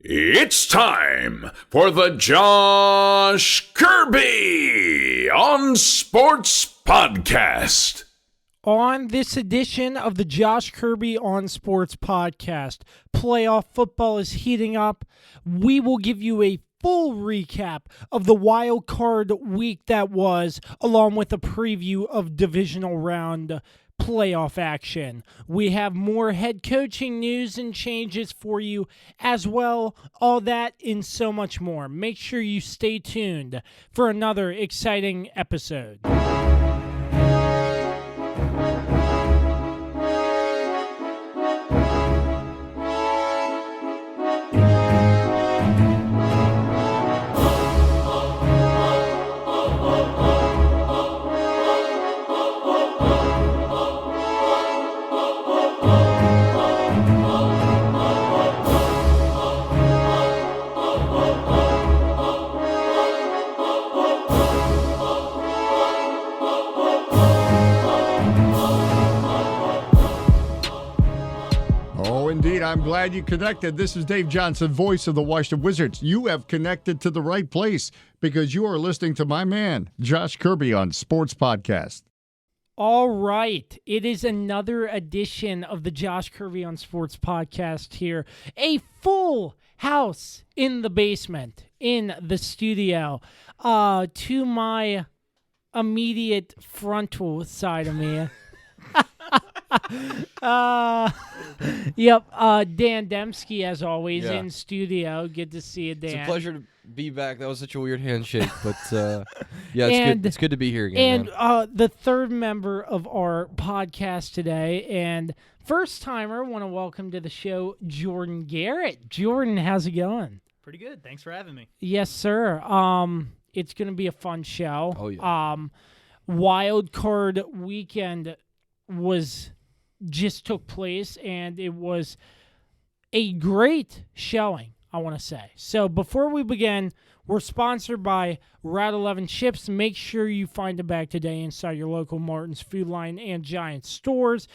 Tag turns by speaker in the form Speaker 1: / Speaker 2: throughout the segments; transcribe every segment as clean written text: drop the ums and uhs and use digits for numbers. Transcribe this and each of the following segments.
Speaker 1: It's time for the Josh Kirby on Sports Podcast.
Speaker 2: On this edition of the Josh Kirby on Sports Podcast, playoff football is heating up. We will give you a full recap of the wild card week that was, along with a preview of divisional round playoff action. We have more head coaching news and changes for you as well. All that and so much more. Make sure you stay tuned for another exciting episode.
Speaker 3: I'm glad you connected. This is Dave Johnson, voice of the Washington Wizards. You have connected to the right place because you are listening to my man, Josh Kirby, on Sports Podcast.
Speaker 2: All right. It is another edition of the Josh Kirby on Sports Podcast here. A full house in the basement, in the studio. To my immediate frontal side of me. Dan Dembski, as always, in studio. Good to see you, Dan.
Speaker 4: It's a pleasure to be back. That was such a weird handshake, but it's good to be here again.
Speaker 2: And the third member of our podcast today, and first timer, want to welcome to the show Jordan Garrett. Jordan, how's it going?
Speaker 5: Pretty good. Thanks for having me.
Speaker 2: Yes, sir. It's going to be a fun show.
Speaker 4: Oh yeah.
Speaker 2: Wild card weekend just took place, and it was a great showing, I want to say. So before we begin, we're sponsored by Route 11 Chips. Make sure you find them back today inside your local Martin's Food Line and Giant stores.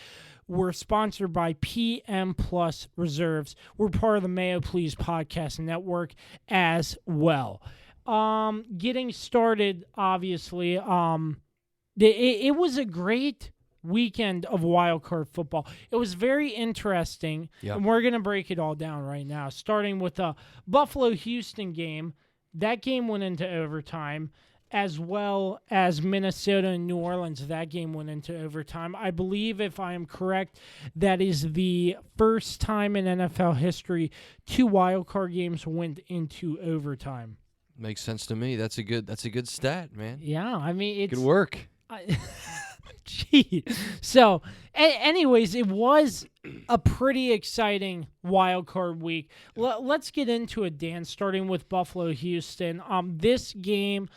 Speaker 2: We're sponsored by PM Plus Reserves. We're part of the Mayo Please Podcast Network as well. Getting started, obviously, it was a great weekend of wild card football. It was very interesting, and we're going to break it all down right now, starting with the Buffalo-Houston game. That game went into overtime, as well as Minnesota and New Orleans. That game went into overtime. I believe, if I am correct, that is the first time in NFL history 2 wild card games went into overtime.
Speaker 4: Makes sense to me. That's a good stat, man.
Speaker 2: Yeah, I mean, it's
Speaker 4: good work.
Speaker 2: Gee. So, anyways, it was a pretty exciting wild card week. Let's get into it, Dan, starting with Buffalo-Houston. This game,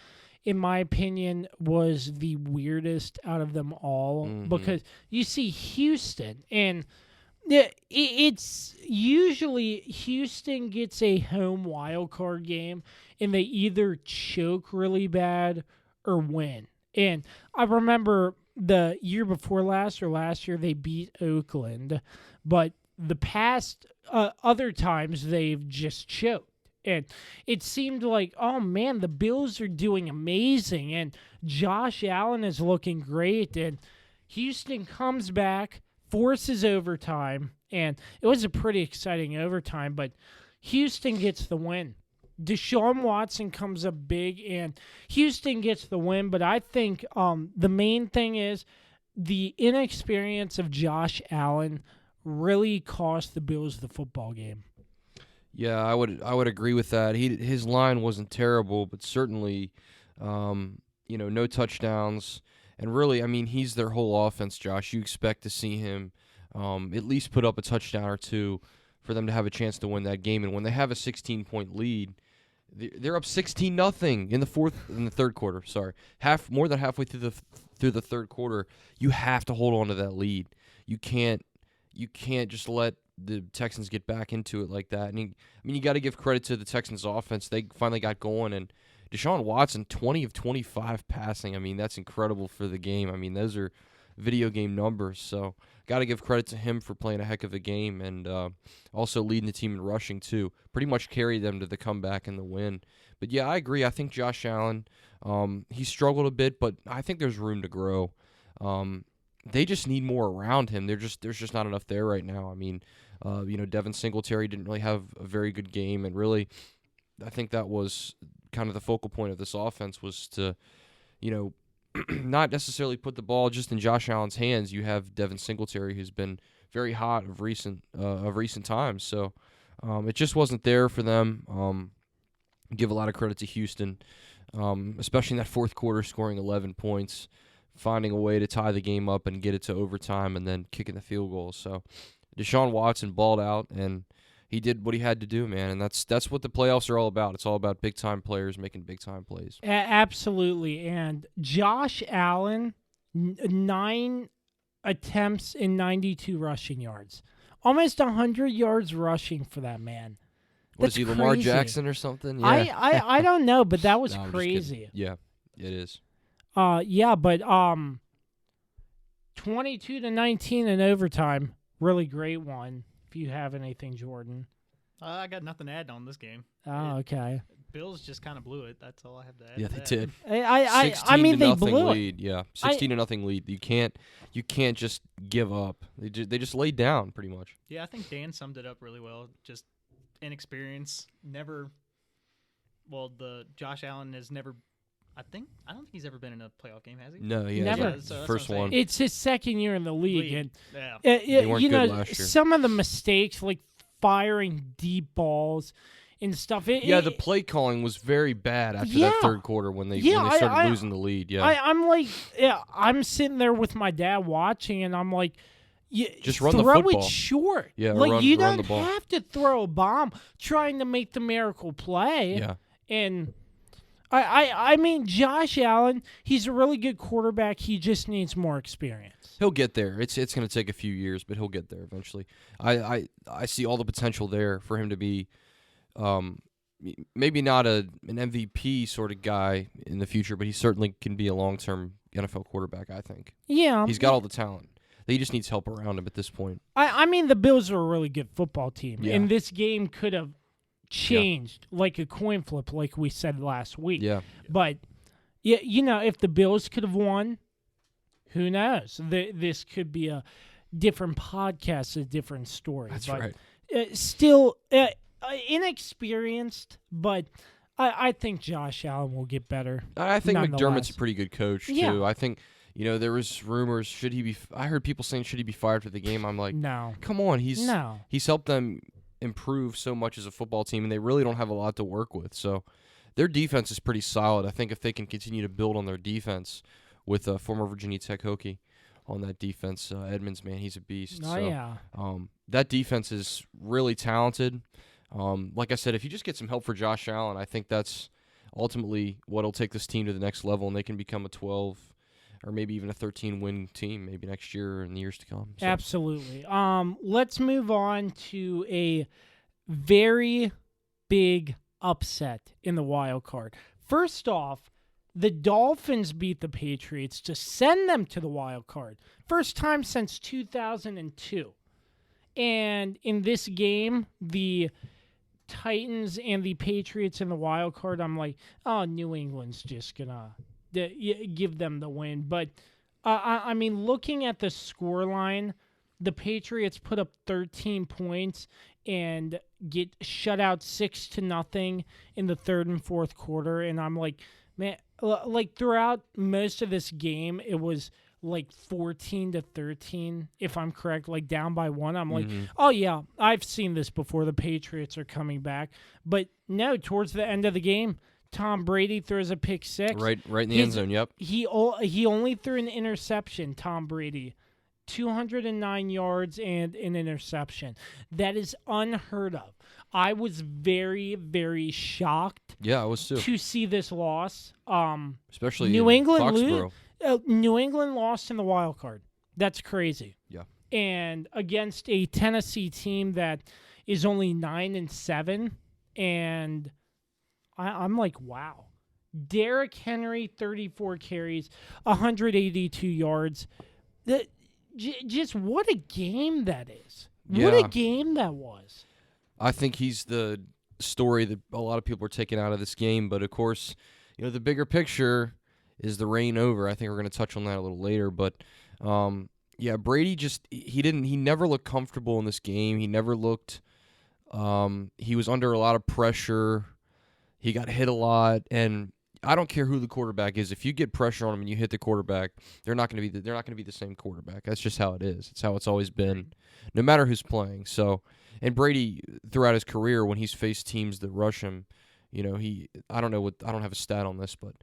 Speaker 2: in my opinion, was the weirdest out of them all because you see Houston, and it's usually Houston gets a home wild card game, and they either choke really bad or win. And I remember the year before last or last year, they beat Oakland. But the past other times, they've just choked. And it seemed like, oh, man, the Bills are doing amazing. And Josh Allen is looking great. And Houston comes back, forces overtime. And it was a pretty exciting overtime. But Houston gets the win. Deshaun Watson comes up big, and Houston gets the win. But I think the main thing is the inexperience of Josh Allen really cost the Bills the football game.
Speaker 4: Yeah, I would agree with that. His line wasn't terrible, but certainly, no touchdowns. And really, I mean, he's their whole offense, Josh. You expect to see him at least put up a touchdown or two for them to have a chance to win that game. And when they have a 16-point lead, they're up 16-0 in the third quarter. Sorry, more than halfway through the third quarter. You have to hold on to that lead. You can't just let the Texans get back into it like that. And you got to give credit to the Texans' offense. They finally got going, and Deshaun Watson, 20 of 25 passing. I mean, that's incredible for the game. I mean, those are video game numbers. So got to give credit to him for playing a heck of a game and also leading the team in rushing too. Pretty much carried them to the comeback and the win. But yeah, I agree. I think Josh Allen, he struggled a bit, but I think there's room to grow. They just need more around him. There's just not enough there right now. I mean, Devin Singletary didn't really have a very good game, and really, I think that was kind of the focal point of this offense was to, not necessarily put the ball just in Josh Allen's hands. You have Devin Singletary, who's been very hot of recent times. So it just wasn't there for them. Give a lot of credit to Houston, especially in that fourth quarter, scoring 11 points, finding a way to tie the game up and get it to overtime, and then kicking the field goal. So Deshaun Watson balled out, and he did what he had to do, man. And that's what the playoffs are all about. It's all about big-time players making big-time plays.
Speaker 2: Absolutely. And Josh Allen, 9 attempts and 92 rushing yards. Almost 100 yards rushing for that man.
Speaker 4: What is he, Lamar
Speaker 2: crazy.
Speaker 4: Jackson or something? Yeah.
Speaker 2: I don't know, but that was
Speaker 4: No, I'm just
Speaker 2: crazy.
Speaker 4: kidding. Yeah, it is.
Speaker 2: But 22-19 in overtime. Really great one. If you have anything, Jordan.
Speaker 5: I got nothing to add on this game.
Speaker 2: Oh, okay.
Speaker 5: Bills just kind of blew it. That's all I have to add.
Speaker 4: Yeah,
Speaker 5: to
Speaker 4: they
Speaker 5: that.
Speaker 4: did.
Speaker 2: I mean, they blew
Speaker 4: lead. Yeah, 16-0 lead. You can't just give up. They just laid down pretty much.
Speaker 5: Yeah, I think Dan summed it up really well. Just inexperience. The Josh Allen has never. I don't think he's ever been in a playoff game, has he?
Speaker 4: No, he
Speaker 2: Never.
Speaker 4: hasn't.
Speaker 5: Yeah, so that's
Speaker 4: First
Speaker 5: what I'm
Speaker 4: one.
Speaker 2: It's his second year in the league, and
Speaker 5: Yeah.
Speaker 4: They weren't good last year.
Speaker 2: some of the mistakes, like firing deep balls and stuff.
Speaker 4: The play calling was very bad after that third quarter when they started losing the lead. Yeah,
Speaker 2: I'm sitting there with my dad watching, and I'm like,
Speaker 4: just run the
Speaker 2: throw
Speaker 4: football.
Speaker 2: it short.
Speaker 4: Yeah,
Speaker 2: like you
Speaker 4: run
Speaker 2: don't
Speaker 4: the ball.
Speaker 2: have to throw a bomb trying to make the miracle play.
Speaker 4: Yeah,
Speaker 2: and I mean, Josh Allen, he's a really good quarterback. He just needs more experience.
Speaker 4: he'll get there. It's going to take a few years, but he'll get there eventually. I see all the potential there for him to be, maybe not an MVP sort of guy in the future, but he certainly can be a long-term NFL quarterback, I think.
Speaker 2: Yeah.
Speaker 4: He's got all the talent. He just needs help around him at this point.
Speaker 2: I mean, the Bills are a really good football team,
Speaker 4: Yeah.
Speaker 2: and this game could have changed like a coin flip, like we said last week.
Speaker 4: Yeah.
Speaker 2: But, if the Bills could have won, who knows? This could be a different podcast, a different story.
Speaker 4: That's
Speaker 2: but,
Speaker 4: right.
Speaker 2: Still inexperienced, but I think Josh Allen will get better.
Speaker 4: I think McDermott's
Speaker 2: nonetheless.
Speaker 4: a pretty good coach, too.
Speaker 2: Yeah.
Speaker 4: I think, there was rumors, I heard people saying, should he be fired for the game? I'm like,
Speaker 2: No.
Speaker 4: come on.
Speaker 2: No.
Speaker 4: He's helped them improve so much as a football team, and they really don't have a lot to work with. So their defense is pretty solid. I think if they can continue to build on their defense with former Virginia Tech Hokie on that defense, Edmonds, man, he's a beast.
Speaker 2: Oh,
Speaker 4: so,
Speaker 2: yeah.
Speaker 4: that defense is really talented. Like I said, if you just get some help for Josh Allen, I think that's ultimately what'll take this team to the next level, and they can become a 12 or maybe even a 13-win team maybe next year or in the years to come. So.
Speaker 2: Absolutely. Let's move on to a very big upset in the wild card. First off, the Dolphins beat the Patriots to send them to the wild card. First time since 2002. And in this game, the Titans and the Patriots in the wild card, I'm like, oh, New England's just going to give them the win. But, I mean, looking at the scoreline, the Patriots put up 13 points and get shut out 6-0 in the third and fourth quarter. And I'm like, man, like throughout most of this game, it was like 14-13, if I'm correct, like down by 1. I'm like, oh yeah, I've seen this before. The Patriots are coming back. But no, towards the end of the game, Tom Brady throws a pick six.
Speaker 4: Right in the end zone, yep.
Speaker 2: He only threw an interception, Tom Brady. 209 yards and an interception. That is unheard of. I was very, very shocked.
Speaker 4: Yeah, I was too.
Speaker 2: To see this loss.
Speaker 4: Especially
Speaker 2: New England
Speaker 4: Foxborough.
Speaker 2: New England lost in the wild card. That's crazy.
Speaker 4: Yeah.
Speaker 2: And against a Tennessee team that is only 9-7, and I'm like, wow. Derrick Henry, 34 carries, 182 yards. just what a game that is.
Speaker 4: Yeah.
Speaker 2: What a game that was.
Speaker 4: I think he's the story that a lot of people are taking out of this game. But, of course, the bigger picture is the reign over. I think we're going to touch on that a little later. But, Brady he never looked comfortable in this game. He never looked he was under a lot of pressure. He got hit a lot. And I don't care who the quarterback is. If you get pressure on him and you hit the quarterback, they're not going to be the same quarterback. That's just how it is. It's how it's always been, no matter who's playing. So, and Brady throughout his career, when he's faced teams that rush him, I don't have a stat on this, but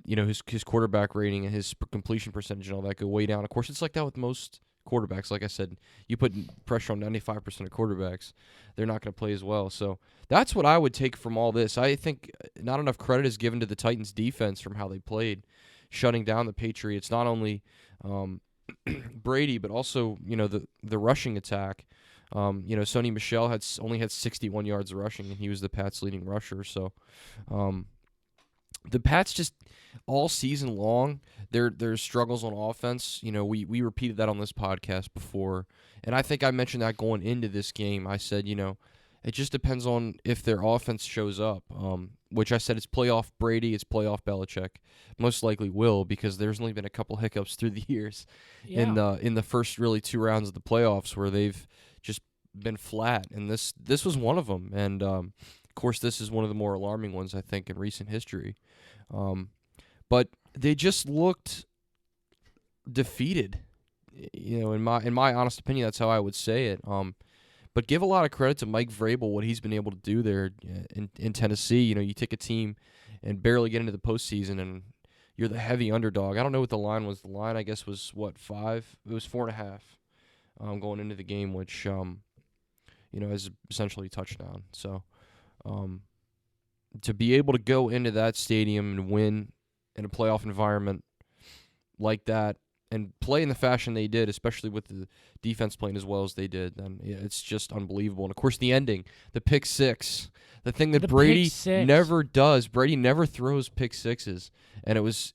Speaker 4: his quarterback rating and his completion percentage and all that go way down. Of course, it's like that with most quarterbacks. Like I said, you put pressure on 95% of quarterbacks, they're not going to play as well. So that's what I would take from all this. I think not enough credit is given to the Titans' defense from how they played, shutting down the Patriots. Not only Brady, but also the rushing attack. Sonny Michel only had 61 yards rushing, and he was the Pats' leading rusher. So the Pats just all season long, their struggles on offense. We repeated that on this podcast before, and I think I mentioned that going into this game. I said, it just depends on if their offense shows up. Which I said it's playoff Brady, it's playoff Belichick. Most likely will, because there's only been a couple hiccups through the years in the first really 2 rounds of the playoffs where they've just been flat, and this was one of them. And of course, this is one of the more alarming ones I think in recent history. But they just looked defeated. In my honest opinion, that's how I would say it. But give a lot of credit to Mike Vrabel, what he's been able to do there in Tennessee. You take a team and barely get into the postseason, and you're the heavy underdog. I don't know what the line was. The line, I guess, was 5? It was 4.5 going into the game, which is essentially a touchdown. So to be able to go into that stadium and win in a playoff environment like that, and play in the fashion they did, especially with the defense playing as well as they did, then it's just unbelievable. And, of course, the ending, the pick six, the thing that Brady never does. Brady never throws pick sixes. And it was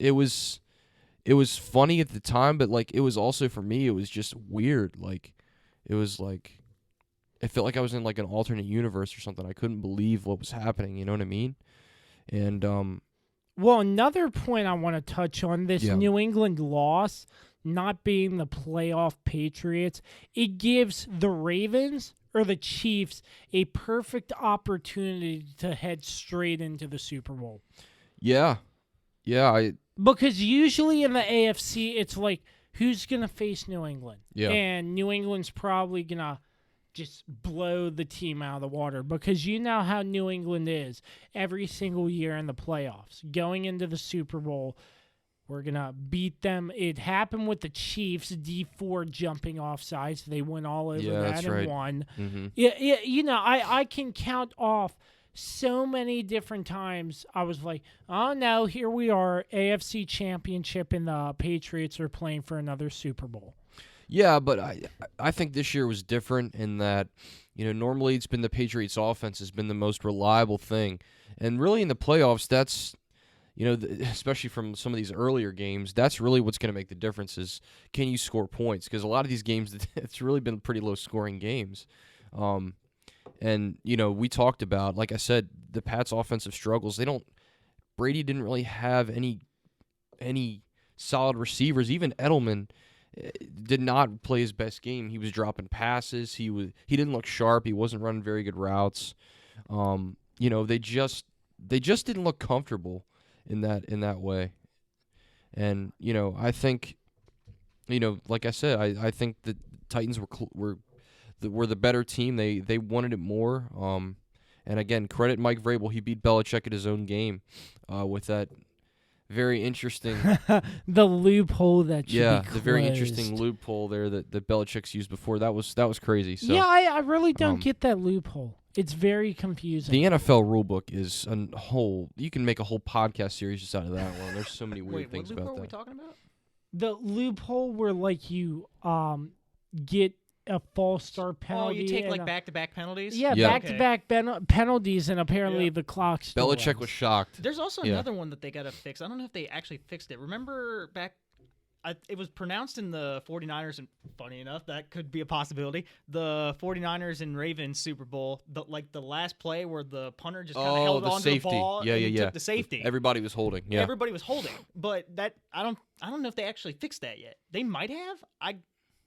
Speaker 4: funny at the time, but, it was also, for me, it was just weird. It was like it felt like I was in, an alternate universe or something. I couldn't believe what was happening, you know what I mean? And
Speaker 2: well, another point I want to touch on, this New England loss not being the playoff Patriots, it gives the Ravens or the Chiefs a perfect opportunity to head straight into the Super Bowl.
Speaker 4: Yeah.
Speaker 2: Because usually in the AFC, it's who's going to face New England?
Speaker 4: Yeah.
Speaker 2: And New England's probably going to just blow the team out of the water, because you know how New England is every single year in the playoffs. Going into the Super Bowl, we're going to beat them. It happened with the Chiefs, D4 jumping off sides. They went all over that and won.
Speaker 4: Mm-hmm.
Speaker 2: Yeah, I can count off so many different times I was like, oh no, here we are, AFC Championship, and the Patriots are playing for another Super Bowl.
Speaker 4: Yeah, but I think this year was different in that, normally it's been the Patriots' offense has been the most reliable thing. And really in the playoffs, that's, especially from some of these earlier games, that's really what's going to make the difference is, can you score points? Because a lot of these games, it's really been pretty low-scoring games. And, we talked about, like I said, the Pats' offensive struggles. Brady didn't really have any solid receivers. Even Edelman did not play his best game. He was dropping passes. He didn't look sharp. He wasn't running very good routes. They just didn't look comfortable in that way. And I think, like I said, I think the Titans were the better team. They wanted it more. And again, credit Mike Vrabel. He beat Belichick at his own game with that very interesting.
Speaker 2: The loophole that should be closed.
Speaker 4: The very interesting loophole there that Belichick's used before. That was crazy. So,
Speaker 2: yeah, I really don't get that loophole. It's very confusing.
Speaker 4: The NFL rulebook is a whole. You can make a whole podcast series just out of that one. There's so many weird things about that.
Speaker 5: What loophole are we talking about?
Speaker 2: The loophole where you get a false start penalty.
Speaker 5: Oh, you take back-to-back penalties?
Speaker 2: Yeah, back-to-back penalties, and apparently the clock still
Speaker 4: Belichick was shocked.
Speaker 5: There's also another one that they got to fix. I don't know if they actually fixed it. Remember back, it was pronounced in the 49ers, and funny enough, that could be a possibility. The 49ers and Ravens Super Bowl, the last play where the punter just kind of held on to the ball and took the safety.
Speaker 4: Everybody was holding. Yeah,
Speaker 5: everybody was holding. But that I don't know if they actually fixed that yet. They might have. I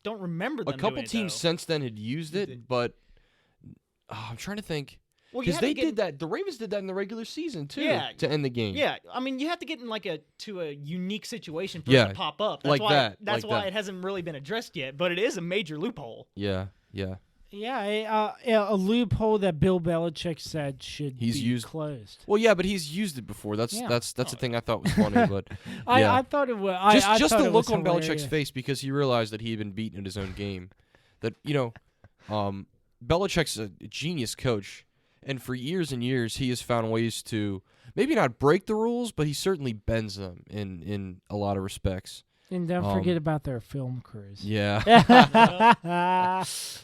Speaker 5: don't remember them
Speaker 4: A couple
Speaker 5: doing it,
Speaker 4: teams
Speaker 5: though.
Speaker 4: since then had used it, but I'm trying to think.
Speaker 5: Well, you
Speaker 4: Because
Speaker 5: have to
Speaker 4: they did that. The Ravens did that in the regular season too.
Speaker 5: Yeah.
Speaker 4: To end the game.
Speaker 5: Yeah, I mean, you have to get in to a unique situation for
Speaker 4: Yeah,
Speaker 5: it to pop up. That's
Speaker 4: like
Speaker 5: why,
Speaker 4: that,
Speaker 5: That's
Speaker 4: like
Speaker 5: why
Speaker 4: that.
Speaker 5: it hasn't really been addressed yet. But it is a major loophole.
Speaker 4: Yeah. Yeah.
Speaker 2: Yeah, a loophole that Bill Belichick said should be closed.
Speaker 4: Well, yeah, but he's used it before. That's the thing I thought was funny. But yeah.
Speaker 2: I thought it was.
Speaker 4: Just
Speaker 2: I
Speaker 4: the
Speaker 2: thought
Speaker 4: look
Speaker 2: it
Speaker 4: on
Speaker 2: was
Speaker 4: Belichick's
Speaker 2: hilarious.
Speaker 4: face because he realized that he had been beaten at his own game. That Belichick's a genius coach, and for years and years he has found ways to maybe not break the rules, but he certainly bends them in a lot of respects.
Speaker 2: And don't forget about their film crews.
Speaker 4: Yeah.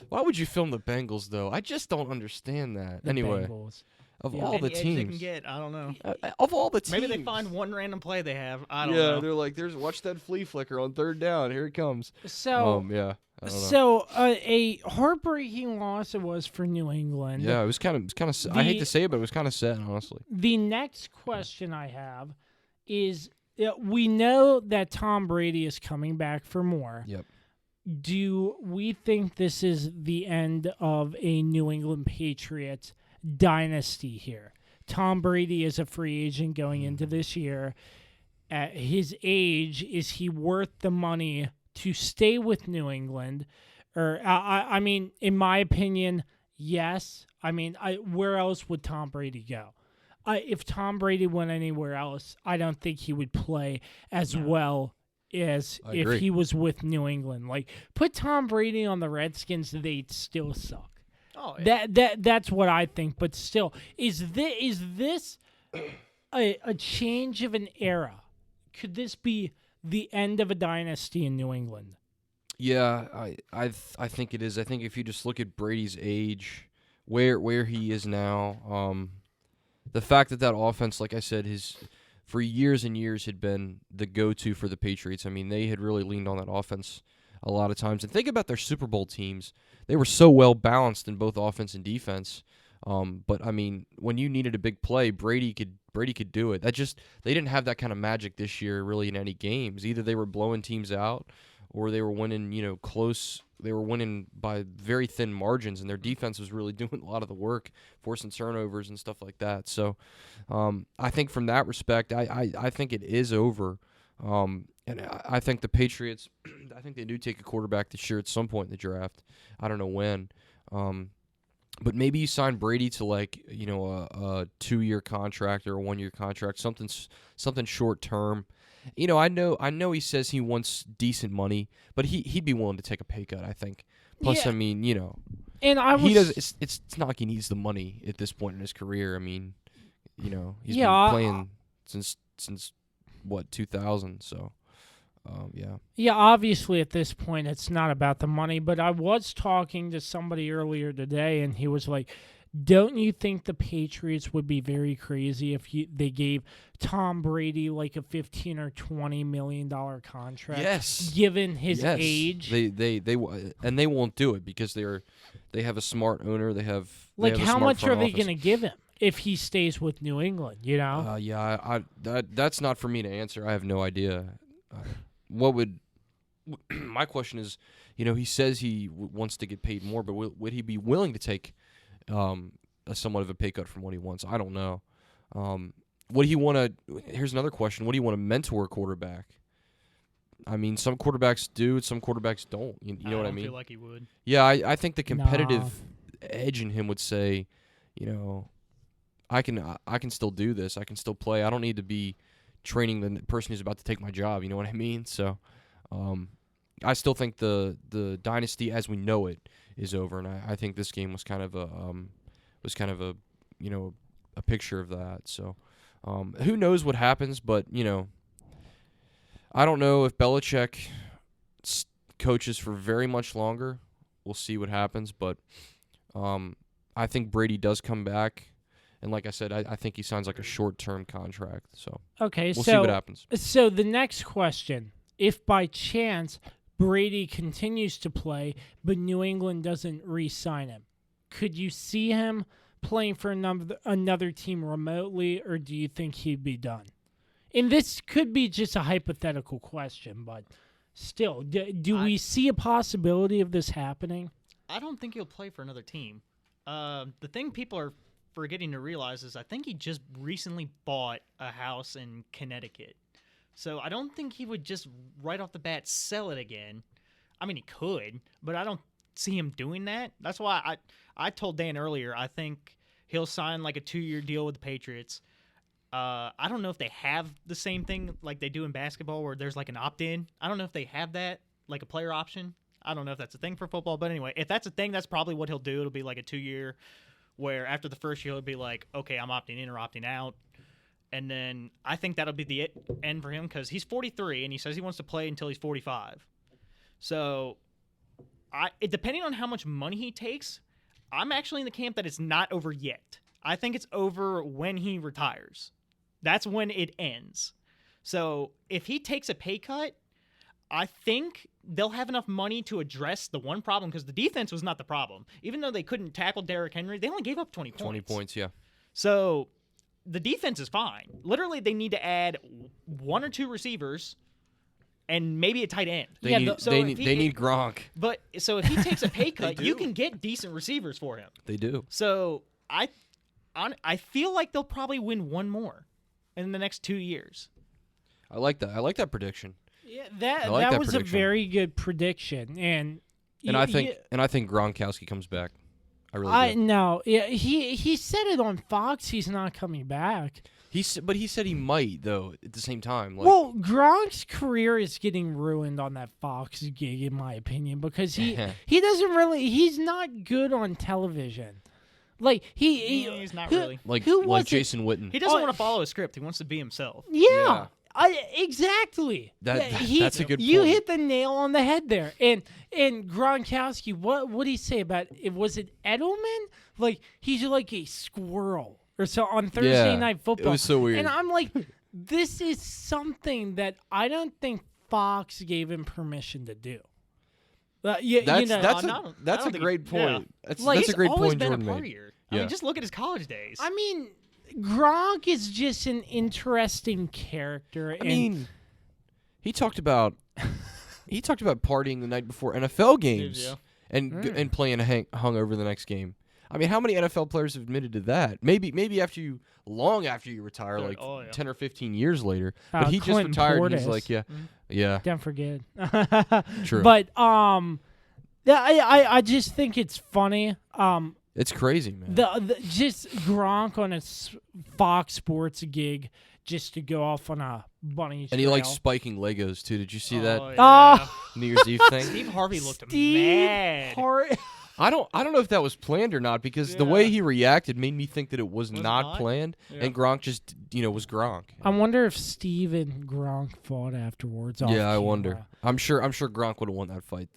Speaker 4: Why would you film the Bengals though? I just don't understand that.
Speaker 2: The
Speaker 4: Anyway,
Speaker 2: Bengals.
Speaker 4: of
Speaker 2: Yeah.
Speaker 4: all the
Speaker 5: Any edge they can
Speaker 4: teams,
Speaker 5: get, I don't know.
Speaker 4: of all the teams,
Speaker 5: Maybe they find one random play they have. I don't
Speaker 4: yeah,
Speaker 5: know.
Speaker 4: they're like, watch that flea flicker on third down. Here it comes.
Speaker 2: So,
Speaker 4: Yeah. I don't know.
Speaker 2: so a heartbreaking loss it was for New England.
Speaker 4: Yeah, it was kind of. I hate to say it, but it was kind of sad, honestly.
Speaker 2: The next question I have is: we know that Tom Brady is coming back for more.
Speaker 4: Yep.
Speaker 2: Do we think this is the end of a New England Patriots dynasty here? Tom Brady is a free agent going into this year. At his age, is he worth the money to stay with New England? Or, I mean, in my opinion, yes. I mean, where else would Tom Brady go? If Tom Brady went anywhere else, I don't think he would play as well as
Speaker 4: I
Speaker 2: if
Speaker 4: agree.
Speaker 2: he was with New England. Like, put Tom Brady on the Redskins, they'd still suck.
Speaker 5: Oh, yeah.
Speaker 2: That's what I think. But still, is this a change of an era? Could this be the end of a dynasty in New England?
Speaker 4: Yeah, I think it is. I think if you just look at Brady's age, where he is now, the fact that offense, like I said, for years and years had been the go-to for the Patriots. I mean, they had really leaned on that offense a lot of times. And think about their Super Bowl teams. They were so well balanced in both offense and defense. But I mean, when you needed a big play, Brady could do it. They didn't have that kind of magic this year really in any games. Either they were blowing teams out or they were winning, close. They were winning by very thin margins, and their defense was really doing a lot of the work, forcing turnovers and stuff like that. So I think from that respect, I think it is over. And I think the Patriots, I think they do take a quarterback this year at some point in the draft. I don't know when. But maybe you sign Brady to a 2-year contract or a 1-year contract, something short term. I know he says he wants decent money, but he'd be willing to take a pay cut, I think. Plus,
Speaker 2: Yeah.
Speaker 4: I mean,
Speaker 2: And I was
Speaker 4: he does. It's not like he needs the money at this point in his career. I mean, he's
Speaker 2: Yeah,
Speaker 4: been playing since what 2000. So, yeah.
Speaker 2: Yeah, obviously at this point it's not about the money, but I was talking to somebody earlier today and he was like, don't you think the Patriots would be very crazy if they gave Tom Brady like a $15 or $20 million contract?
Speaker 4: Yes.
Speaker 2: Given his
Speaker 4: Yes.
Speaker 2: age?
Speaker 4: They won't do it because they have a smart owner. They have
Speaker 2: How much are they
Speaker 4: going
Speaker 2: to give him if he stays with New England,
Speaker 4: Yeah, that's not for me to answer. I have no idea. My question is, he says he wants to get paid more, but would he be willing to take a somewhat of a pay cut from what he wants? I don't know. Would he want to? Here's another question: would he want to mentor a quarterback? I mean, some quarterbacks do, some quarterbacks don't. You know what I mean?
Speaker 5: I feel like he would.
Speaker 4: Yeah, I think the competitive
Speaker 2: Nah.
Speaker 4: edge in him would say, I can still do this. I can still play. I don't need to be training the person who's about to take my job. You know what I mean? So, I still think the dynasty as we know it is over, and I think this game was kind of a a picture of that. So, who knows what happens? But I don't know if Belichick coaches for very much longer. We'll see what happens, but I think Brady does come back. And like I said, I think he signs like a short-term contract. So
Speaker 2: Okay,
Speaker 4: we'll see what happens.
Speaker 2: So the next question if by chance Brady continues to play, but New England doesn't re-sign him, could you see him playing for another team remotely, or do you think he'd be done? And this could be just a hypothetical question, but still, do we see a possibility of this happening?
Speaker 5: I don't think he'll play for another team. The thing people are forgetting to realize is I think he just recently bought a house in Connecticut. So I don't think he would just right off the bat sell it again. I mean, he could, but I don't see him doing that. That's why I told Dan earlier, I think he'll sign like a 2-year deal with the Patriots. I don't know if they have the same thing like they do in basketball where there's like an opt-in. I don't know if they have that, like a player option. I don't know if that's a thing for football, but anyway, if that's a thing, that's probably what he'll do. It'll be like a 2-year where after the first year, he'll be like, okay, I'm opting in or opting out. And then I think that'll be the end for him because he's 43 and he says he wants to play until he's 45. So depending on how much money he takes, I'm actually in the camp that it's not over yet. I think it's over when he retires. That's when it ends. So if he takes a pay cut, I think they'll have enough money to address the one problem because the defense was not the problem. Even though they couldn't tackle Derrick Henry, they only gave up 20 points.
Speaker 4: 20 points, yeah.
Speaker 5: So the defense is fine. Literally, they need to add 1 or 2 receivers and maybe a tight end.
Speaker 4: They need Gronk.
Speaker 5: But so if he takes a pay cut, you can get decent receivers for him.
Speaker 4: They do.
Speaker 5: So I feel like they'll probably win one more in the next 2 years.
Speaker 4: I like that. I like that prediction.
Speaker 2: Yeah, that was a very good prediction, and
Speaker 4: I think Gronkowski comes back. I really do.
Speaker 2: No, yeah, he said it on Fox. He's not coming back.
Speaker 4: But he said he might though. At the same time,
Speaker 2: well, Gronk's career is getting ruined on that Fox gig, in my opinion, because he doesn't really. He's not good on television. Like
Speaker 5: he's not really
Speaker 4: like Jason Witten.
Speaker 5: He doesn't want to follow a script. He wants to be himself.
Speaker 2: Yeah. Exactly.
Speaker 4: That's a good point.
Speaker 2: You hit the nail on the head there. And Gronkowski, what did he say about it? Was it Edelman? Like, he's like a squirrel or so on Thursday Night Football.
Speaker 4: It was so weird.
Speaker 2: And I'm like, this is something that I don't think Fox gave him permission to do.
Speaker 4: That's a great point.
Speaker 5: Yeah.
Speaker 4: That's a great point
Speaker 5: Jordan
Speaker 4: made.
Speaker 5: Yeah. I mean, just look at his college days.
Speaker 2: I mean, Gronk is just an interesting character.
Speaker 4: I mean, he talked about partying the night before NFL games and playing hung over the next game. I mean, how many NFL players have admitted to that? Maybe long after you retire, 10 or 15 years later. But he
Speaker 2: Clinton
Speaker 4: just retired
Speaker 2: Portis.
Speaker 4: and he's like, yeah.
Speaker 2: Don't forget.
Speaker 4: True.
Speaker 2: But I just think it's funny.
Speaker 4: It's crazy, man.
Speaker 2: The just Gronk on a Fox Sports gig just to go off on a bunny trail.
Speaker 4: And he likes spiking Legos too. Did you see that
Speaker 5: Yeah.
Speaker 4: New Year's Eve thing?
Speaker 5: Steve Harvey looked mad.
Speaker 4: I don't know if that was planned or not because the way he reacted made me think that it was not planned, and Gronk just was Gronk.
Speaker 2: I wonder if Steve and Gronk fought afterwards.
Speaker 4: Yeah, I wonder. I'm sure Gronk would have won that fight.